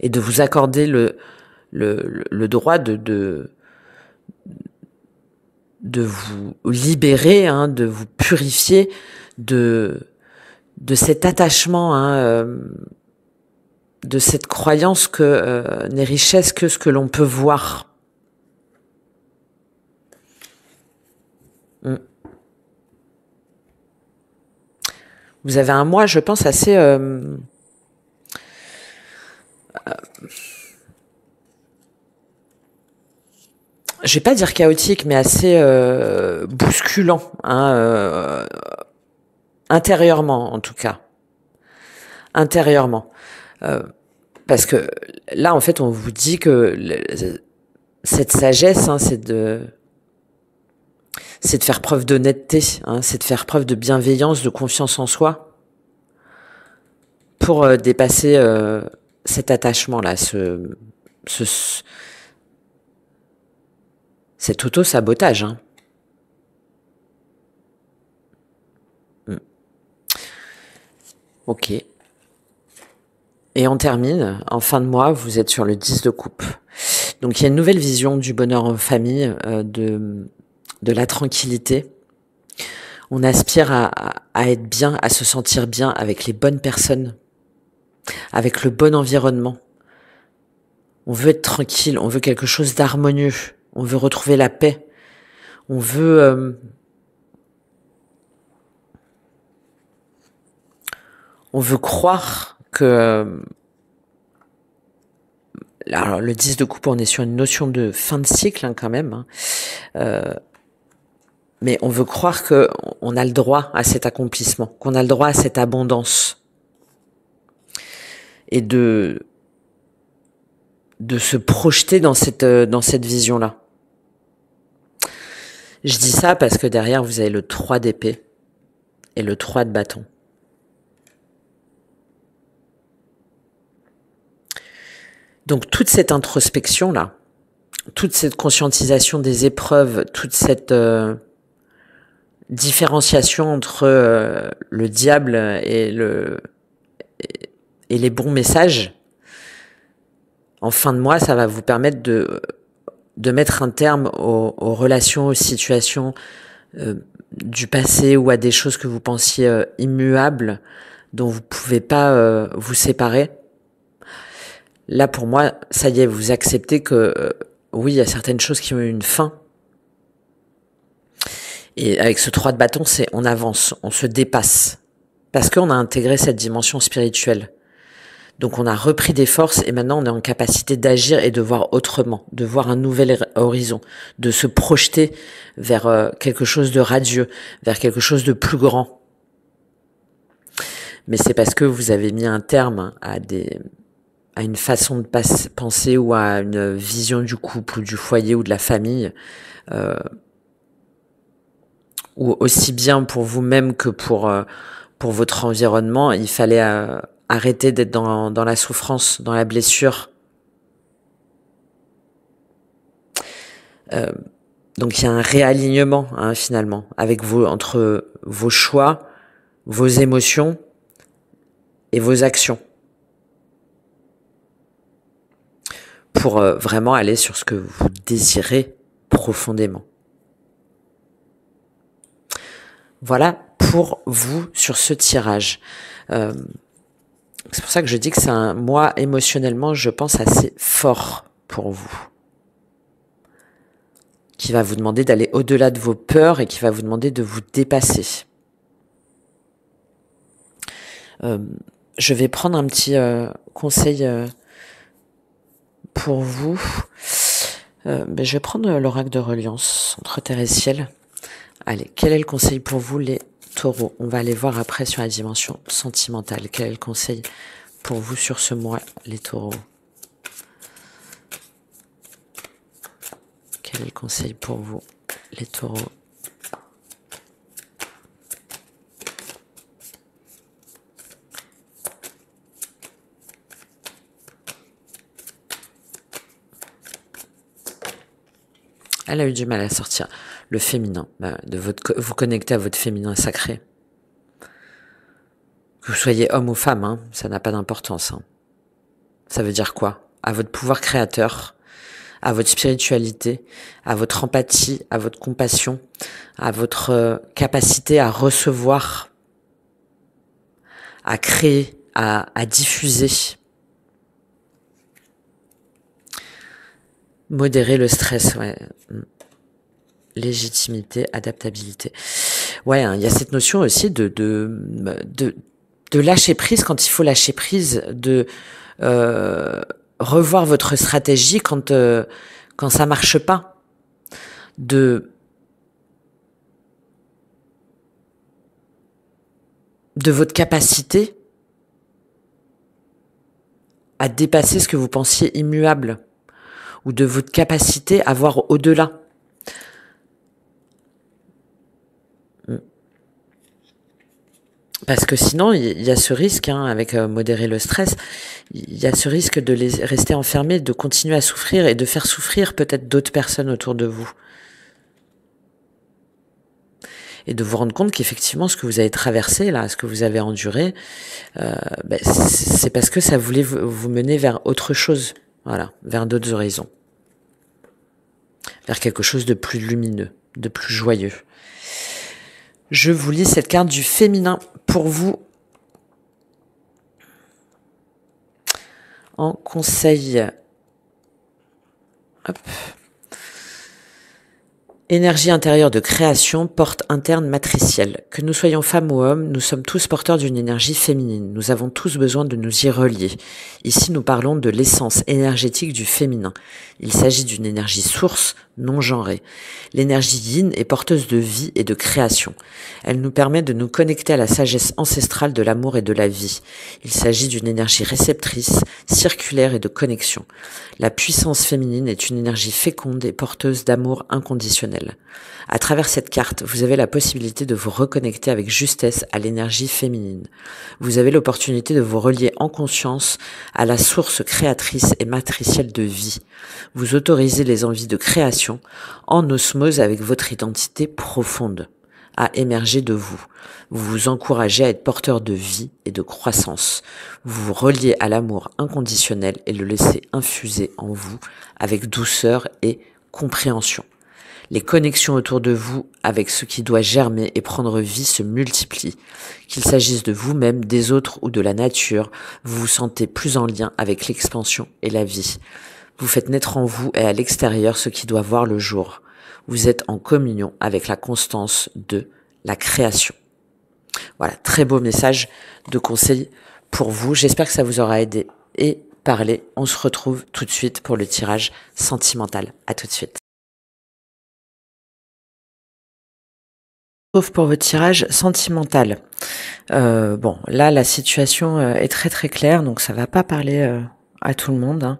et de vous accorder le droit de vous libérer, de vous purifier de cet attachement, de cette croyance que n'est richesse que ce que l'on peut voir. Vous avez un mois, je pense, assez... je vais pas dire chaotique, mais assez bousculant, intérieurement en tout cas. Intérieurement. Parce que là, en fait, on vous dit que cette sagesse, c'est de faire preuve d'honnêteté, c'est de faire preuve de bienveillance, de confiance en soi, pour dépasser cet attachement-là, cet auto-sabotage. Ok. Et on termine, en fin de mois, vous êtes sur le 10 de coupe. Donc il y a une nouvelle vision du bonheur en famille, de la tranquillité. On aspire à être bien, à se sentir bien avec les bonnes personnes, avec le bon environnement. On veut être tranquille, on veut quelque chose d'harmonieux, on veut retrouver la paix, on veut croire que... Alors, le 10 de coupe, on est sur une notion de fin de cycle quand même, mais on veut croire que on a le droit à cet accomplissement, qu'on a le droit à cette abondance, et de se projeter dans cette vision-là. Je dis ça parce que derrière, vous avez le 3 d'épée et le 3 de bâton. Donc toute cette introspection-là, toute cette conscientisation des épreuves, toute cette différenciation entre le diable et les bons messages, en fin de mois, ça va vous permettre de mettre un terme aux relations, aux situations du passé ou à des choses que vous pensiez immuables, dont vous pouvez pas vous séparer. Là, pour moi, ça y est, vous acceptez que oui, il y a certaines choses qui ont eu une fin. Et avec ce 3 de bâton, c'est on avance, on se dépasse. Parce qu'on a intégré cette dimension spirituelle. Donc on a repris des forces et maintenant on est en capacité d'agir et de voir autrement, de voir un nouvel horizon, de se projeter vers quelque chose de radieux, vers quelque chose de plus grand. Mais c'est parce que vous avez mis un terme à une façon de penser ou à une vision du couple ou du foyer ou de la famille, ou aussi bien pour vous-même que pour votre environnement. Il fallait arrêter d'être dans la souffrance, dans la blessure. Donc il y a un réalignement finalement entre vos choix, vos émotions et vos actions pour vraiment aller sur ce que vous désirez profondément. Voilà pour vous sur ce tirage. C'est pour ça que je dis que c'est un mois émotionnellement, je pense, assez fort pour vous, qui va vous demander d'aller au-delà de vos peurs et qui va vous demander de vous dépasser. Je vais prendre un petit conseil pour vous. Je vais prendre l'oracle de reliance entre terre et ciel. Allez, quel est le conseil pour vous les taureaux? On va aller voir après sur la dimension sentimentale. Quel est le conseil pour vous sur ce mois les taureaux? Quel est le conseil pour vous les taureaux? Elle a eu du mal à sortir. Le féminin, vous connecter à votre féminin sacré. Que vous soyez homme ou femme, ça n'a pas d'importance. Ça veut dire quoi? À votre pouvoir créateur, à votre spiritualité, à votre empathie, à votre compassion, à votre capacité à recevoir, à créer, à diffuser. Modérer le stress, ouais. Légitimité, adaptabilité. Ouais, il y a cette notion aussi de lâcher prise quand il faut lâcher prise, de revoir votre stratégie quand ça marche pas, de votre capacité à dépasser ce que vous pensiez immuable, ou de votre capacité à voir au-delà. Parce que sinon, il y a ce risque, avec modérer le stress, il y a ce risque de rester enfermé, de continuer à souffrir et de faire souffrir peut-être d'autres personnes autour de vous. Et de vous rendre compte qu'effectivement, ce que vous avez traversé, là, ce que vous avez enduré, c'est parce que ça voulait vous mener vers autre chose. Voilà, vers d'autres horizons. Vers quelque chose de plus lumineux, de plus joyeux. Je vous lis cette carte du féminin pour vous. En conseil. Hop. Énergie intérieure de création, porte interne matricielle. Que nous soyons femmes ou hommes, nous sommes tous porteurs d'une énergie féminine. Nous avons tous besoin de nous y relier. Ici, nous parlons de l'essence énergétique du féminin. Il s'agit d'une énergie source, non genrée. L'énergie yin est porteuse de vie et de création. Elle nous permet de nous connecter à la sagesse ancestrale de l'amour et de la vie. Il s'agit d'une énergie réceptrice, circulaire et de connexion. La puissance féminine est une énergie féconde et porteuse d'amour inconditionnel. À travers cette carte, vous avez la possibilité de vous reconnecter avec justesse à l'énergie féminine. Vous avez l'opportunité de vous relier en conscience à la source créatrice et matricielle de vie. Vous autorisez les envies de création en osmose avec votre identité profonde. à émerger de vous. Vous vous encouragez à être porteur de vie et de croissance. Vous vous reliez à l'amour inconditionnel et le laissez infuser en vous avec douceur et compréhension. Les connexions autour de vous avec ce qui doit germer et prendre vie se multiplient. Qu'il s'agisse de vous-même, des autres ou de la nature, vous vous sentez plus en lien avec l'expansion et la vie. Vous faites naître en vous et à l'extérieur ce qui doit voir le jour. Vous êtes en communion avec la constance de la création. Voilà, très beau message de conseil pour vous. J'espère que ça vous aura aidé et parlé. On se retrouve tout de suite pour le tirage sentimental. À tout de suite. Sauf pour votre tirage sentimental. Bon, là, la situation est très très claire, donc ça va pas parler à tout le monde, hein.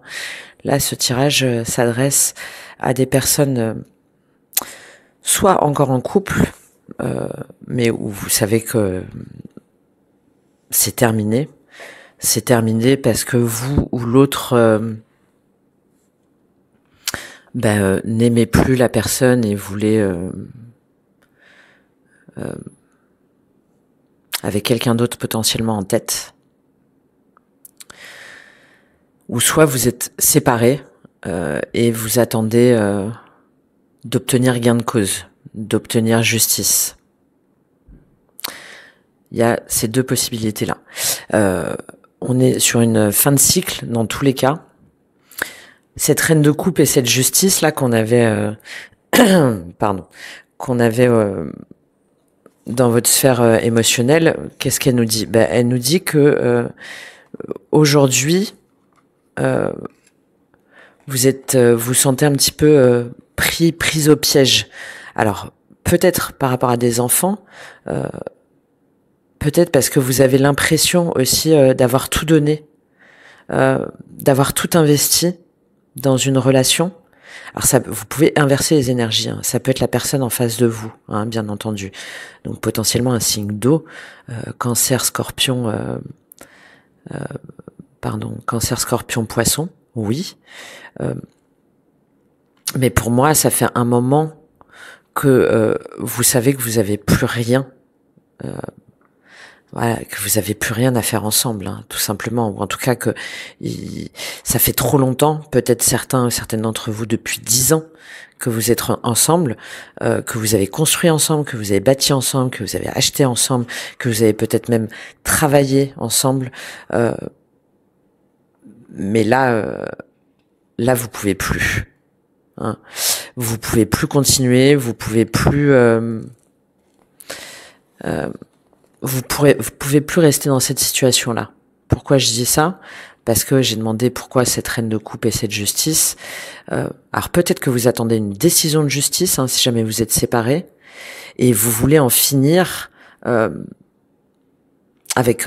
Là, ce tirage s'adresse à des personnes soit encore en couple, mais où vous savez que c'est terminé. C'est terminé parce que vous ou l'autre n'aimez plus la personne et voulez avec quelqu'un d'autre potentiellement en tête. Ou soit vous êtes séparés et vous attendez d'obtenir gain de cause, d'obtenir justice. Il y a ces deux possibilités-là. On est sur une fin de cycle dans tous les cas. Cette reine de coupe et cette justice-là qu'on avait, qu'on avait dans votre sphère émotionnelle, qu'est-ce qu'elle nous dit ? Elle nous dit que aujourd'hui, vous sentez un petit peu prise au piège. Alors peut-être par rapport à des enfants, peut-être parce que vous avez l'impression aussi d'avoir tout donné, d'avoir tout investi dans une relation. Alors ça, vous pouvez inverser les énergies, hein. Ça peut être la personne en face de vous, hein, bien entendu. Donc potentiellement un signe d'eau, cancer, scorpion, poisson, oui. Mais pour moi, ça fait un moment que vous savez que vous avez plus rien, que vous avez plus rien à faire ensemble, hein, tout simplement. Ou en tout cas que ça fait trop longtemps, peut-être certaines d'entre vous depuis 10 ans que vous êtes ensemble, que vous avez construit ensemble, que vous avez bâti ensemble, que vous avez acheté ensemble, que vous avez peut-être même travaillé ensemble. Mais là, vous pouvez plus. Hein. Vous pouvez plus continuer, vous pouvez plus. Vous pouvez plus rester dans cette situation-là. Pourquoi je dis ça ? Parce que j'ai demandé pourquoi cette reine de coupe et cette justice. Alors peut-être que vous attendez une décision de justice, hein, si jamais vous êtes séparés, et vous voulez en finir avec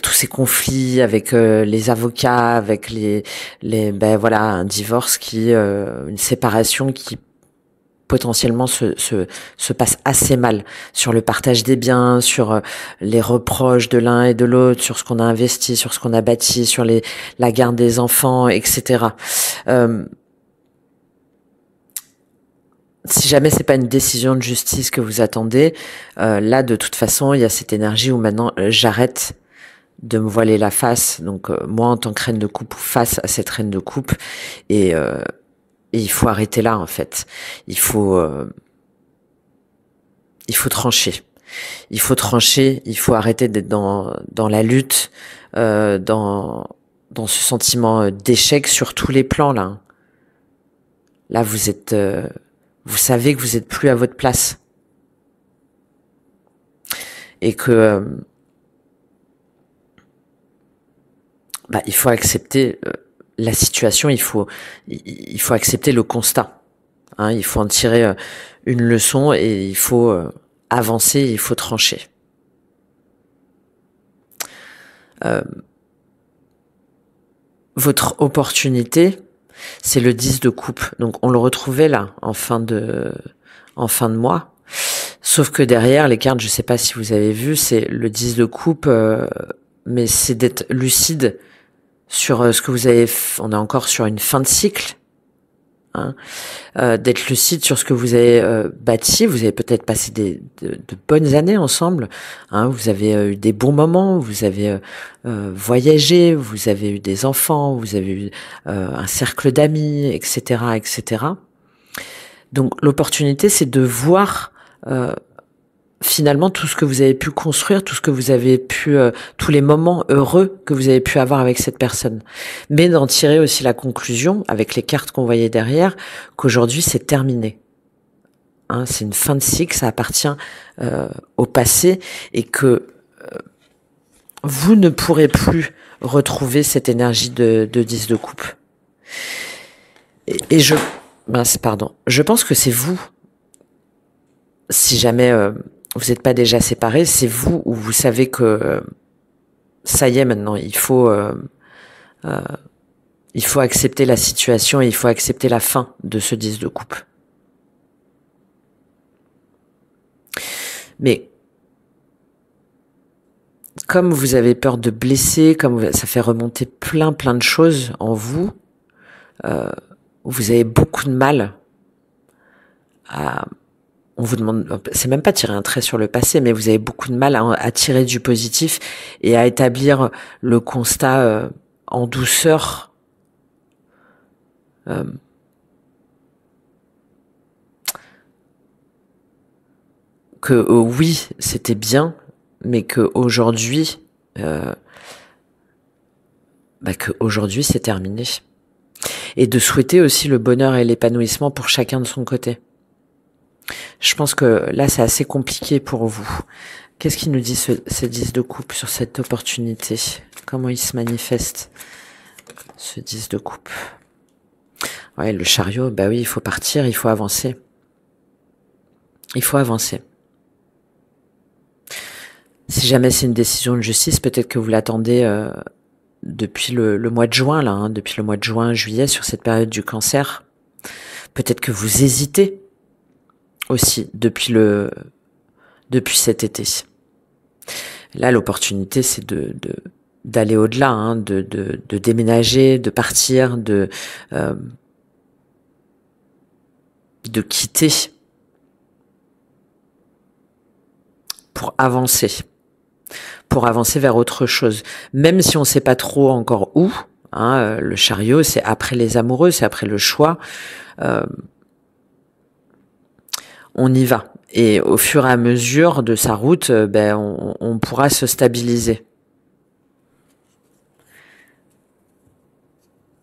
tous ces conflits, avec les avocats, avec un divorce une séparation qui potentiellement se passe assez mal sur le partage des biens, sur les reproches de l'un et de l'autre, sur ce qu'on a investi, sur ce qu'on a bâti, sur la garde des enfants, etc. Si jamais c'est pas une décision de justice que vous attendez, là de toute façon il y a cette énergie où maintenant j'arrête de me voiler la face. Donc moi en tant que reine de coupe face à cette reine de coupe et il faut arrêter là, en fait. Il faut trancher. Il faut trancher. Il faut arrêter d'être dans la lutte, dans ce sentiment d'échec sur tous les plans, là. Là, vous savez que vous êtes plus à votre place. Et que, il faut accepter la situation, il faut accepter le constat. Hein, il faut en tirer une leçon et il faut avancer, il faut trancher. Votre opportunité, c'est le 10 de coupe. Donc on le retrouvait là en fin de mois. Sauf que derrière les cartes, je sais pas si vous avez vu, c'est le 10 de coupe, mais c'est d'être lucide sur ce que vous avez. On est encore sur une fin de cycle, hein, d'être lucide sur ce que vous avez bâti. Vous avez peut-être passé de bonnes années ensemble, hein, vous avez eu des bons moments, vous avez voyagé, vous avez eu des enfants, vous avez eu un cercle d'amis, etc., etc. Donc l'opportunité, c'est de voir finalement tout ce que vous avez pu construire, tout ce que vous avez pu, tous les moments heureux que vous avez pu avoir avec cette personne. Mais d'en tirer aussi la conclusion, avec les cartes qu'on voyait derrière, qu'aujourd'hui c'est terminé. Hein, c'est une fin de cycle, ça appartient au passé et que vous ne pourrez plus retrouver cette énergie de 10 de coupe. Et je pense que c'est vous, si jamais vous n'êtes pas déjà séparés, c'est vous où vous savez que ça y est maintenant, il faut accepter la situation et il faut accepter la fin de ce 10 de coupe. Mais comme vous avez peur de blesser, comme ça fait remonter plein de choses en vous, vous avez beaucoup de mal à... On vous demande, c'est même pas tirer un trait sur le passé, mais vous avez beaucoup de mal à tirer du positif et à établir le constat en douceur. Que oui, c'était bien, mais que aujourd'hui, c'est terminé. Et de souhaiter aussi le bonheur et l'épanouissement pour chacun de son côté. Je pense que là, c'est assez compliqué pour vous. Qu'est-ce qu'il nous dit ce 10 de coupe sur cette opportunité? Comment il se manifeste, ce 10 de coupe? Ouais, le chariot, bah oui, il faut partir, il faut avancer. Il faut avancer. Si jamais c'est une décision de justice, peut-être que vous l'attendez depuis le mois de juin, là, hein, depuis le mois de juin, juillet, sur cette période du cancer. Peut-être que vous hésitez aussi depuis cet été. Là, l'opportunité, c'est d'aller au-delà, hein, de déménager, de partir, de quitter pour avancer vers autre chose. Même si on ne sait pas trop encore où, hein, le chariot, c'est après les amoureux, c'est après le choix. On y va. Et au fur et à mesure de sa route, on pourra se stabiliser.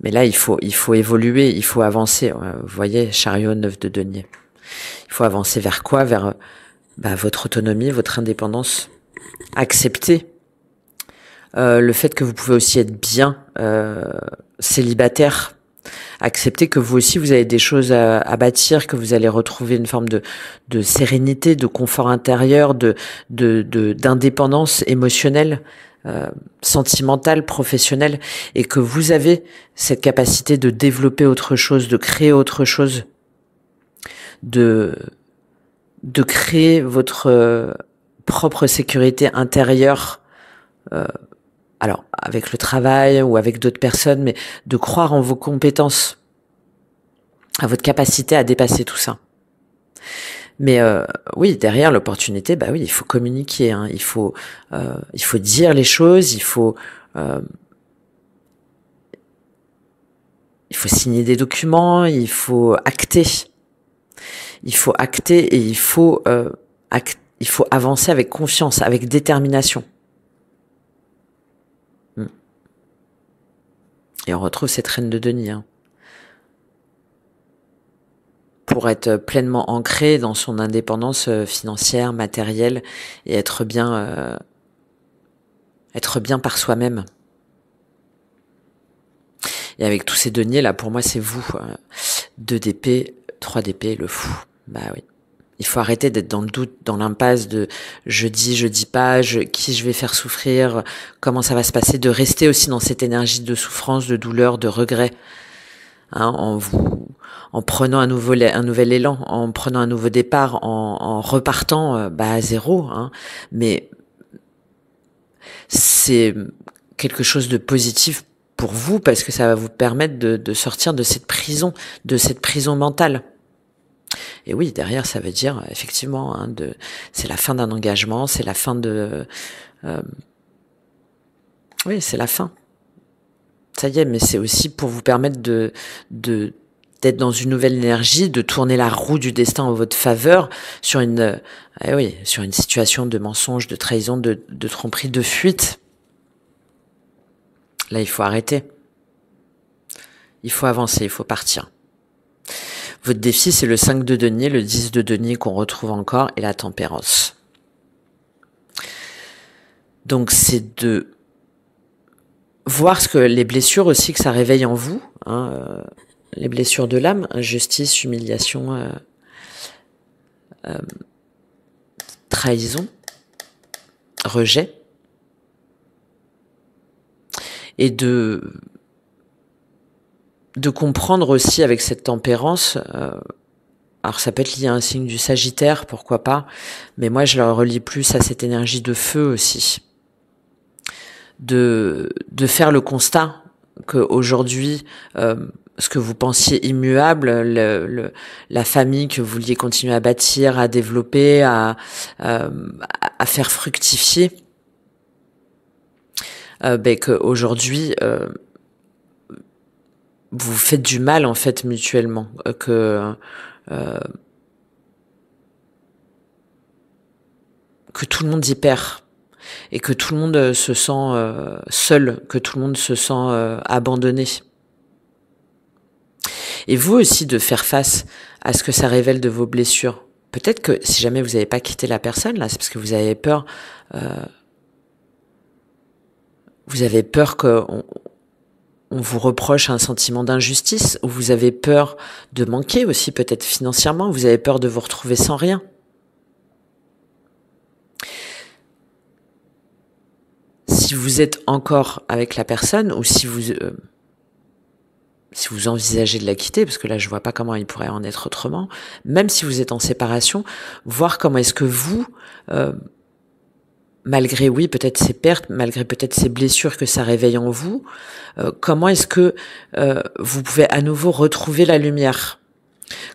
Mais là, il faut évoluer, il faut avancer. Vous voyez, chariot 9 de denier. Il faut avancer vers quoi? Vers votre autonomie, votre indépendance. Accepter le fait que vous pouvez aussi être bien célibataire. Accepter que vous aussi, vous avez des choses à bâtir, que vous allez retrouver une forme de sérénité, de confort intérieur, d'indépendance émotionnelle, sentimentale, professionnelle, et que vous avez cette capacité de développer autre chose, de créer autre chose, de créer votre propre sécurité intérieure, alors avec le travail ou avec d'autres personnes, mais de croire en vos compétences, à votre capacité à dépasser tout ça. Mais oui, derrière l'opportunité, oui, il faut communiquer, hein, il faut dire les choses, il faut signer des documents, il faut acter. Il faut acter et il faut avancer avec confiance, avec détermination. Et on retrouve cette reine de denier, hein, pour être pleinement ancré dans son indépendance financière, matérielle, et être bien par soi-même. Et avec tous ces deniers là, pour moi, c'est vous. 2 d'épée, 3 d'épée, le fou. Bah oui. Il faut arrêter d'être dans le doute, dans l'impasse de je dis pas, qui je vais faire souffrir, comment ça va se passer, de rester aussi dans cette énergie de souffrance, de douleur, de regret, hein, en prenant un nouvel élan, en prenant un nouveau départ, en repartant à zéro, hein. Mais c'est quelque chose de positif pour vous, parce que ça va vous permettre de sortir de cette prison mentale. Et oui, derrière, ça veut dire effectivement, c'est la fin d'un engagement, c'est la fin oui, c'est la fin. Ça y est, mais c'est aussi pour vous permettre d'être dans une nouvelle énergie, de tourner la roue du destin en votre faveur sur sur une situation de mensonge, de trahison, de tromperie, de fuite. Là, il faut arrêter. Il faut avancer, il faut partir. Votre défi, c'est le 5 de denier, le 10 de denier qu'on retrouve encore, et la tempérance. Donc, c'est de voir les blessures aussi que ça réveille en vous, les blessures de l'âme, injustice, humiliation, trahison, rejet, et de comprendre aussi avec cette tempérance, alors ça peut être lié à un signe du Sagittaire, pourquoi pas, mais moi je le relie plus à cette énergie de feu aussi. De faire le constat qu'aujourd'hui, ce que vous pensiez immuable, la famille que vous vouliez continuer à bâtir, à développer, à faire fructifier, qu'aujourd'hui, vous faites du mal en fait mutuellement, que tout le monde y perd. Et que tout le monde se sent seul, que tout le monde se sent abandonné. Et vous aussi de faire face à ce que ça révèle de vos blessures. Peut-être que si jamais vous n'avez pas quitté la personne, là, c'est parce que vous avez peur. Vous avez peur qu'on vous reproche un sentiment d'injustice, ou vous avez peur de manquer aussi, peut-être financièrement. Vous avez peur de vous retrouver sans rien. Si vous êtes encore avec la personne, ou si vous envisagez de la quitter, parce que là je vois pas comment il pourrait en être autrement, même si vous êtes en séparation, voir comment est-ce que vous, malgré oui peut-être ces pertes, malgré peut-être ces blessures que ça réveille en vous, comment est-ce que vous pouvez à nouveau retrouver la lumière?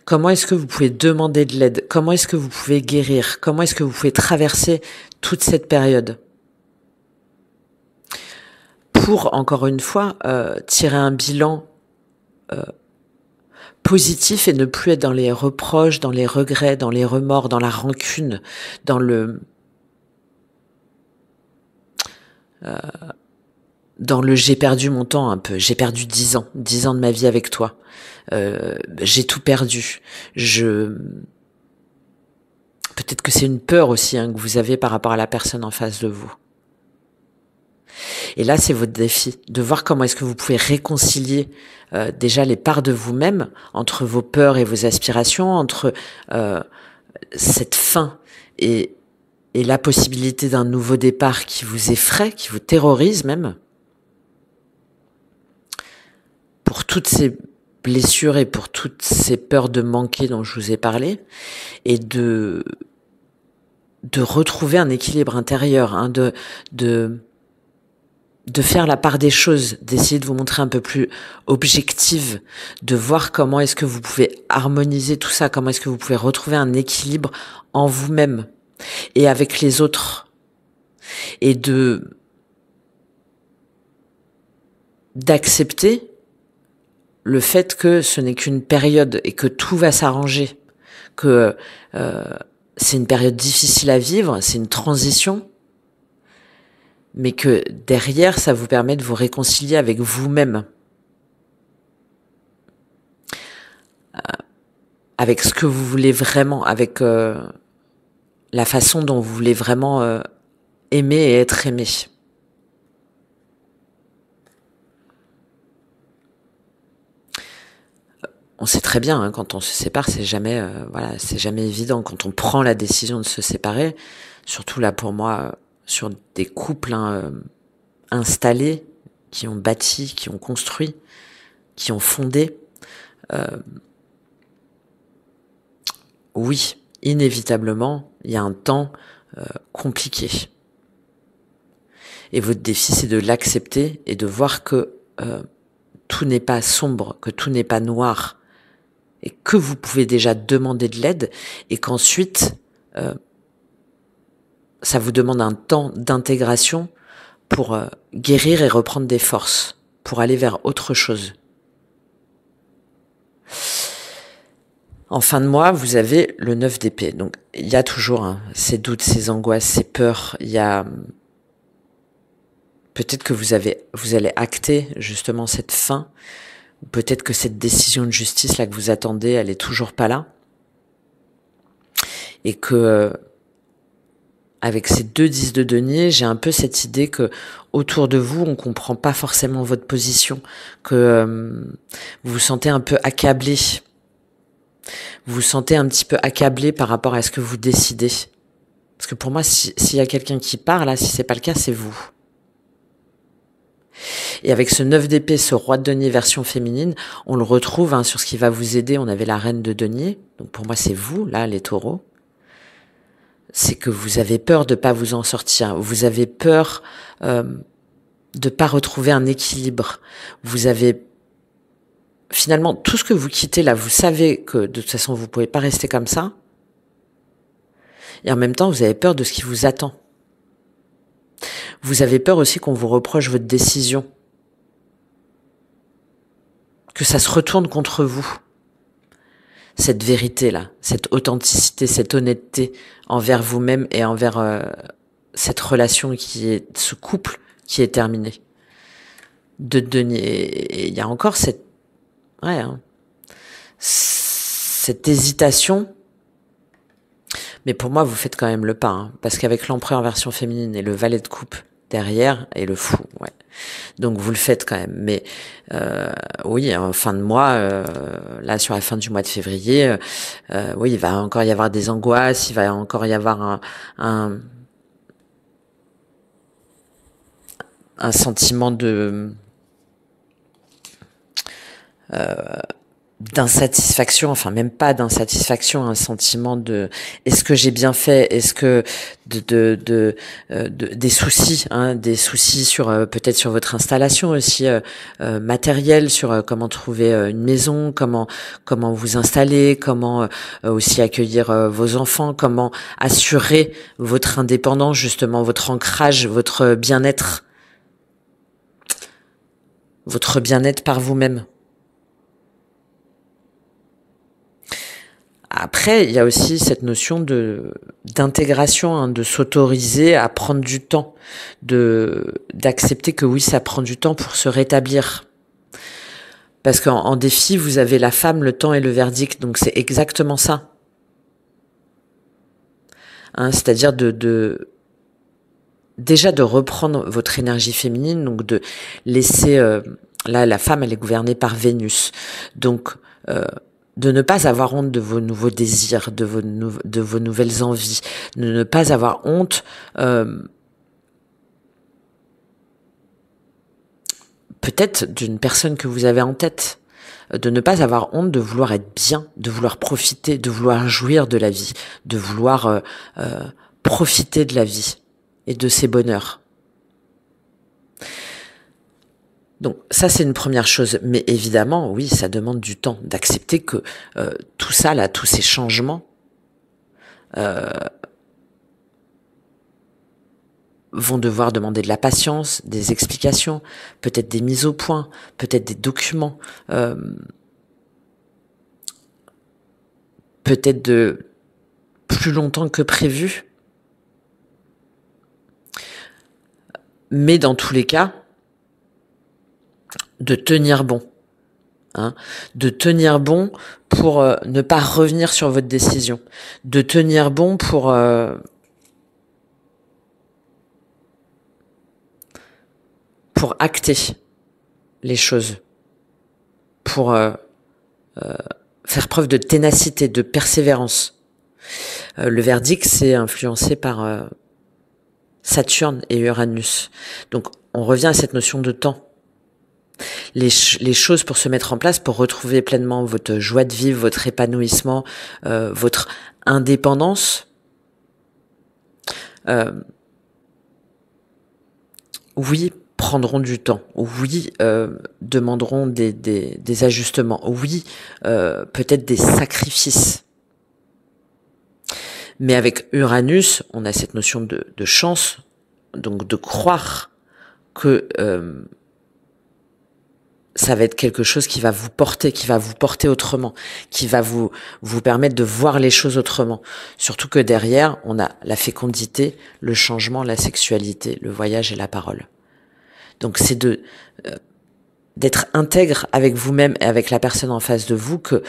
Comment est-ce que vous pouvez demander de l'aide? Comment est-ce que vous pouvez guérir? Comment est-ce que vous pouvez traverser toute cette période? Pour, encore une fois, tirer un bilan positif et ne plus être dans les reproches, dans les regrets, dans les remords, dans la rancune, dans j'ai perdu mon temps un peu, j'ai perdu 10 ans de ma vie avec toi, j'ai tout perdu, peut-être que c'est une peur aussi que vous avez par rapport à la personne en face de vous. Et là, c'est votre défi, de voir comment est-ce que vous pouvez réconcilier déjà les parts de vous-même, entre vos peurs et vos aspirations, entre cette fin et la possibilité d'un nouveau départ qui vous effraie, qui vous terrorise même. Pour toutes ces blessures et pour toutes ces peurs de manquer dont je vous ai parlé, et de retrouver un équilibre intérieur, de faire la part des choses, d'essayer de vous montrer un peu plus objective, de voir comment est-ce que vous pouvez harmoniser tout ça, comment est-ce que vous pouvez retrouver un équilibre en vous-même et avec les autres, et d'accepter le fait que ce n'est qu'une période et que tout va s'arranger, que c'est une période difficile à vivre, c'est une transition, mais que derrière, ça vous permet de vous réconcilier avec vous-même, avec ce que vous voulez vraiment, avec la façon dont vous voulez vraiment aimer et être aimé. On sait très bien, quand on se sépare, c'est jamais évident. Quand on prend la décision de se séparer, surtout là pour moi, sur des couples installés, qui ont bâti, qui ont construit, qui ont fondé, oui, inévitablement, il y a un temps compliqué. Et votre défi, c'est de l'accepter et de voir que tout n'est pas sombre, que tout n'est pas noir, et que vous pouvez déjà demander de l'aide, et qu'ensuite, ça vous demande un temps d'intégration pour guérir et reprendre des forces, pour aller vers autre chose. En fin de mois, vous avez le 9 d'épée. Donc, il y a toujours ces doutes, ces angoisses, ces peurs. Il y a peut-être que vous allez acter justement cette fin. Peut-être que cette décision de justice là que vous attendez, elle est toujours pas là. Et que avec ces 2 10 de denier, j'ai un peu cette idée que autour de vous, on comprend pas forcément votre position, que vous vous sentez un peu accablé. Vous vous sentez un petit peu accablé par rapport à ce que vous décidez. Parce que pour moi, s'il y a quelqu'un qui part, là, si c'est pas le cas, c'est vous. Et avec ce 9 d'épée, ce roi de denier version féminine, on le retrouve sur ce qui va vous aider. On avait la reine de denier. Donc pour moi, c'est vous, là, les taureaux. C'est que vous avez peur de pas vous en sortir. Vous avez peur de pas retrouver un équilibre. Vous avez finalement, tout ce que vous quittez là, vous savez que de toute façon, vous pouvez pas rester comme ça. Et en même temps, vous avez peur de ce qui vous attend. Vous avez peur aussi qu'on vous reproche votre décision. Que ça se retourne contre vous. Cette vérité-là, cette authenticité, cette honnêteté envers vous-même et envers cette relation ce couple qui est terminé. De denier. Et il y a encore cette hésitation, mais pour moi vous faites quand même le pas, parce qu'avec l'empereur en version féminine et le valet de coupe derrière et le fou, donc vous le faites quand même. Mais oui, en fin de mois, là sur la fin du mois de février, oui, il va encore y avoir des angoisses, il va encore y avoir un sentiment d'insatisfaction, enfin même pas d'insatisfaction, un sentiment de est-ce que j'ai bien fait, est-ce que des soucis sur peut-être sur votre installation aussi matérielle, sur comment trouver une maison, comment vous installer, comment aussi accueillir vos enfants, comment assurer votre indépendance, justement votre ancrage, votre bien-être par vous-même. Après, il y a aussi cette notion d'intégration, de s'autoriser à prendre du temps, d'accepter que oui, ça prend du temps pour se rétablir. Parce qu'en défi, vous avez la femme, le temps et le verdict, donc c'est exactement ça. C'est-à-dire déjà de reprendre votre énergie féminine, donc de laisser là la femme elle est gouvernée par Vénus, donc de ne pas avoir honte de vos nouveaux désirs, de vos nouvelles envies, de ne pas avoir honte peut-être d'une personne que vous avez en tête, de ne pas avoir honte de vouloir être bien, de vouloir profiter, de vouloir jouir de la vie, de vouloir profiter de la vie et de ses bonheurs. Donc ça c'est une première chose, mais évidemment oui ça demande du temps d'accepter que tout ça là, tous ces changements vont devoir demander de la patience, des explications, peut-être des mises au point, peut-être des documents, peut-être de plus longtemps que prévu, mais dans tous les cas de tenir bon, de tenir bon pour ne pas revenir sur votre décision, de tenir bon pour acter les choses, pour faire preuve de ténacité, de persévérance. Le verdict, c'est influencé par Saturne et Uranus. Donc, on revient à cette notion de temps. Les choses pour se mettre en place, pour retrouver pleinement votre joie de vivre, votre épanouissement, votre indépendance. Oui, prendront du temps. Oui, demanderont des ajustements. Oui, peut-être des sacrifices. Mais avec Uranus, on a cette notion de chance, donc de croire que ça va être quelque chose qui va vous porter autrement, qui va vous permettre de voir les choses autrement. Surtout que derrière, on a la fécondité, le changement, la sexualité, le voyage et la parole. Donc c'est d'être intègre avec vous-même et avec la personne en face de vous que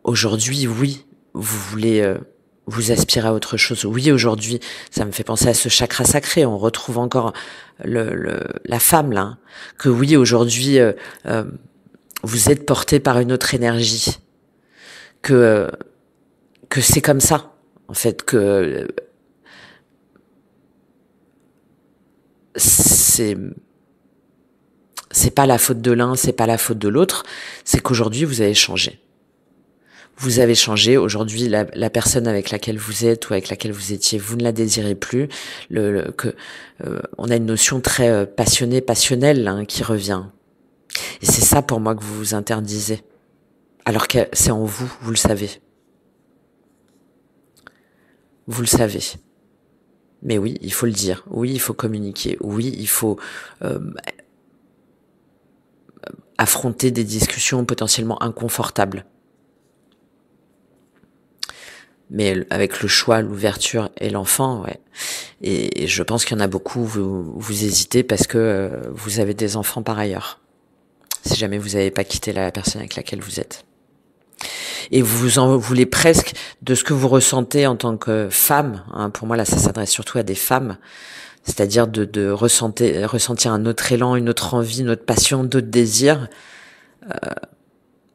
aujourd'hui, oui, vous voulez vous aspirez à autre chose. Oui, aujourd'hui, ça me fait penser à ce chakra sacré. On retrouve encore la femme là. Que oui, aujourd'hui, vous êtes porté par une autre énergie. Que c'est comme ça, en fait, que c'est pas la faute de l'un, c'est pas la faute de l'autre. C'est qu'aujourd'hui, vous avez changé. Vous avez changé. Aujourd'hui, la personne avec laquelle vous êtes ou avec laquelle vous étiez, vous ne la désirez plus. On a une notion très passionnelle hein, qui revient. Et c'est ça pour moi que vous vous interdisez. Alors que c'est en vous, vous le savez. Vous le savez. Mais oui, il faut le dire. Oui, il faut communiquer. Oui, il faut affronter des discussions potentiellement inconfortables. Mais avec le choix, l'ouverture et l'enfant, ouais. Et je pense qu'il y en a beaucoup, vous hésitez parce que vous avez des enfants par ailleurs. Si jamais vous n'avez pas quitté la personne avec laquelle vous êtes. Et vous en voulez presque de ce que vous ressentez en tant que femme. Hein, pour moi, là, ça s'adresse surtout à des femmes. C'est-à-dire de ressentir un autre élan, une autre envie, une autre passion, d'autres désirs.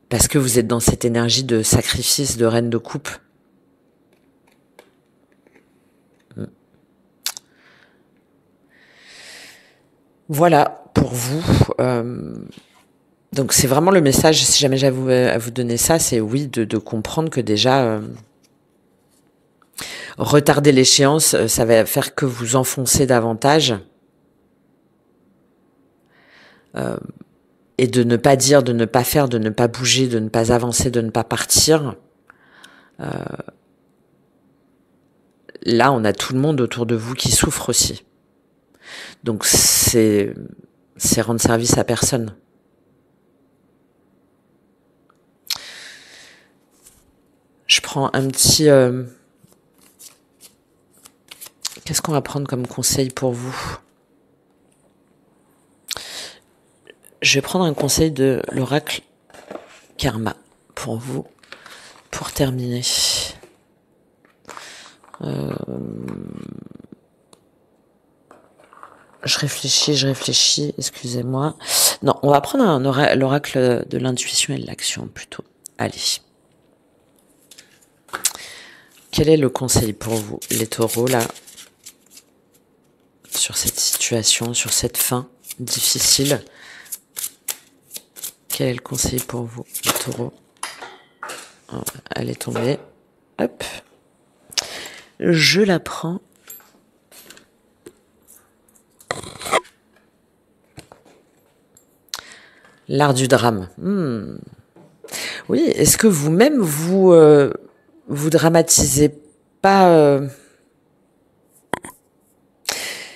Parce que vous êtes dans cette énergie de sacrifice, de reine de coupe. Voilà pour vous. Donc c'est vraiment le message, si jamais j'ai à vous donner ça, c'est oui, de comprendre que déjà, retarder l'échéance, ça va faire que vous enfoncer davantage. Et de ne pas dire, de ne pas faire, de ne pas bouger, de ne pas avancer, de ne pas partir. Là, on a tout le monde autour de vous qui souffre aussi. Donc c'est rendre service à personne. Je prends un petit... Qu'est-ce qu'on va prendre comme conseil pour vous? Je vais prendre un conseil de l'oracle Karma pour vous, pour terminer. Je réfléchis, excusez-moi. Non, on va prendre l'oracle de l'intuition et de l'action plutôt. Allez. Quel est le conseil pour vous, les taureaux, là, sur cette situation, sur cette fin difficile? Quel est le conseil pour vous, les taureaux? Elle est tombée. Hop. Je la prends. L'art du drame. Oui, est-ce que vous-même, vous dramatisez pas...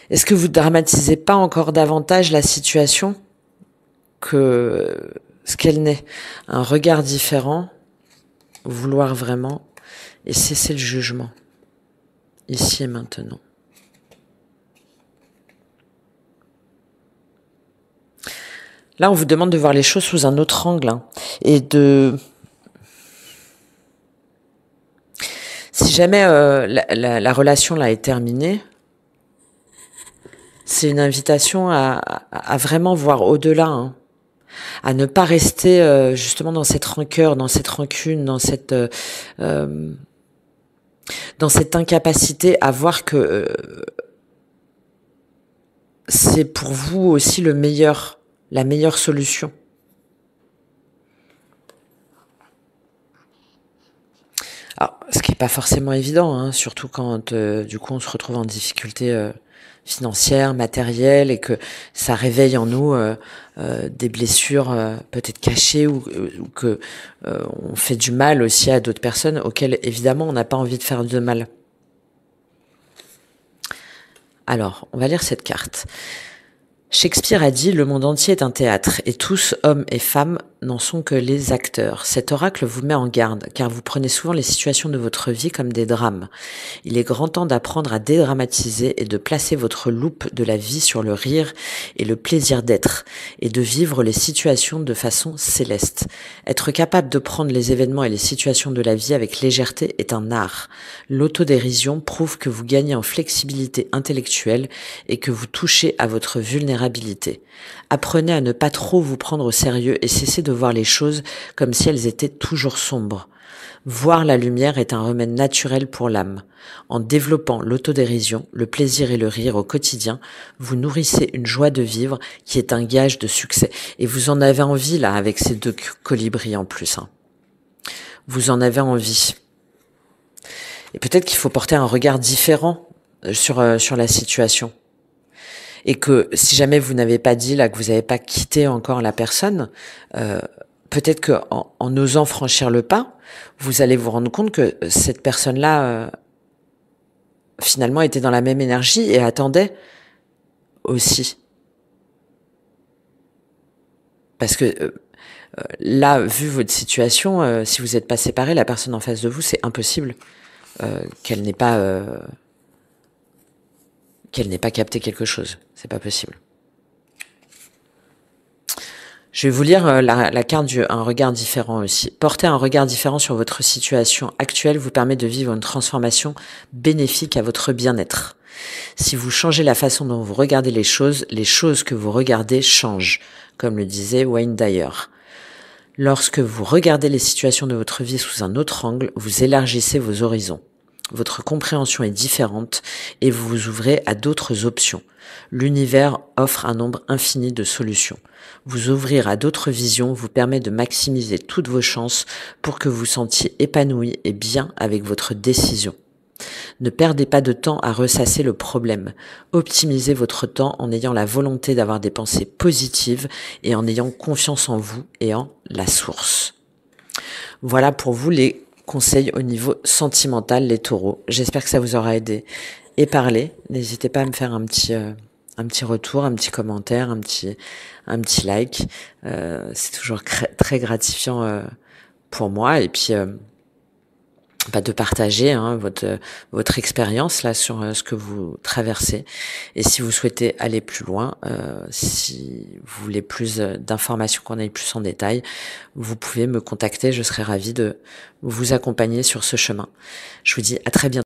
Est-ce que vous dramatisez pas encore davantage la situation que ce qu'elle n'est? Un regard différent, vouloir vraiment, et cesser le jugement, ici et maintenant. Là, on vous demande de voir les choses sous un autre angle, hein, et si jamais la relation là est terminée, c'est une invitation à vraiment voir au-delà, hein, à ne pas rester justement dans cette rancœur, dans cette rancune, dans cette incapacité à voir que c'est pour vous aussi la meilleure solution. Alors, ce qui est pas forcément évident, hein, surtout quand du coup on se retrouve en difficulté financières, matérielles, et que ça réveille en nous des blessures peut-être cachées ou que on fait du mal aussi à d'autres personnes auxquelles évidemment on n'a pas envie de faire de mal. Alors, on va lire cette carte. Shakespeare a dit « Le monde entier est un théâtre, et tous, hommes et femmes, n'en sont que les acteurs. » Cet oracle vous met en garde, car vous prenez souvent les situations de votre vie comme des drames. Il est grand temps d'apprendre à dédramatiser et de placer votre loupe de la vie sur le rire et le plaisir d'être, et de vivre les situations de façon céleste. Être capable de prendre les événements et les situations de la vie avec légèreté est un art. L'autodérision prouve que vous gagnez en flexibilité intellectuelle et que vous touchez à votre vulnérabilité. Apprenez à ne pas trop vous prendre au sérieux et cessez de voir les choses comme si elles étaient toujours sombres. Voir la lumière est un remède naturel pour l'âme. En développant l'autodérision, le plaisir et le rire au quotidien, vous nourrissez une joie de vivre qui est un gage de succès. Et vous en avez envie là avec ces 2 colibris en plus. Vous en avez envie. Et peut-être qu'il faut porter un regard différent sur la situation. Et que si jamais vous n'avez pas dit là que vous n'avez pas quitté encore la personne, peut-être que en osant franchir le pas, vous allez vous rendre compte que cette personne-là finalement était dans la même énergie et attendait aussi. Parce que là, vu votre situation, si vous n'êtes pas séparés, la personne en face de vous, c'est impossible qu'elle n'ait pas capté quelque chose. C'est pas possible. Je vais vous lire la carte un regard différent aussi. Porter un regard différent sur votre situation actuelle vous permet de vivre une transformation bénéfique à votre bien-être. Si vous changez la façon dont vous regardez les choses que vous regardez changent, comme le disait Wayne Dyer. Lorsque vous regardez les situations de votre vie sous un autre angle, vous élargissez vos horizons. Votre compréhension est différente et vous vous ouvrez à d'autres options. L'univers offre un nombre infini de solutions. Vous ouvrir à d'autres visions vous permet de maximiser toutes vos chances pour que vous vous sentiez épanoui et bien avec votre décision. Ne perdez pas de temps à ressasser le problème. Optimisez votre temps en ayant la volonté d'avoir des pensées positives et en ayant confiance en vous et en la source. Voilà pour vous les conseils au niveau sentimental, les taureaux. J'espère que ça vous aura aidé et parlé. N'hésitez pas à me faire un petit retour, un petit commentaire, un petit like. C'est toujours très gratifiant pour moi. Et puis de partager votre expérience là sur ce que vous traversez. Et si vous souhaitez aller plus loin, si vous voulez plus d'informations, qu'on aille plus en détail, vous pouvez me contacter. Je serai ravie de vous accompagner sur ce chemin. Je vous dis à très bientôt.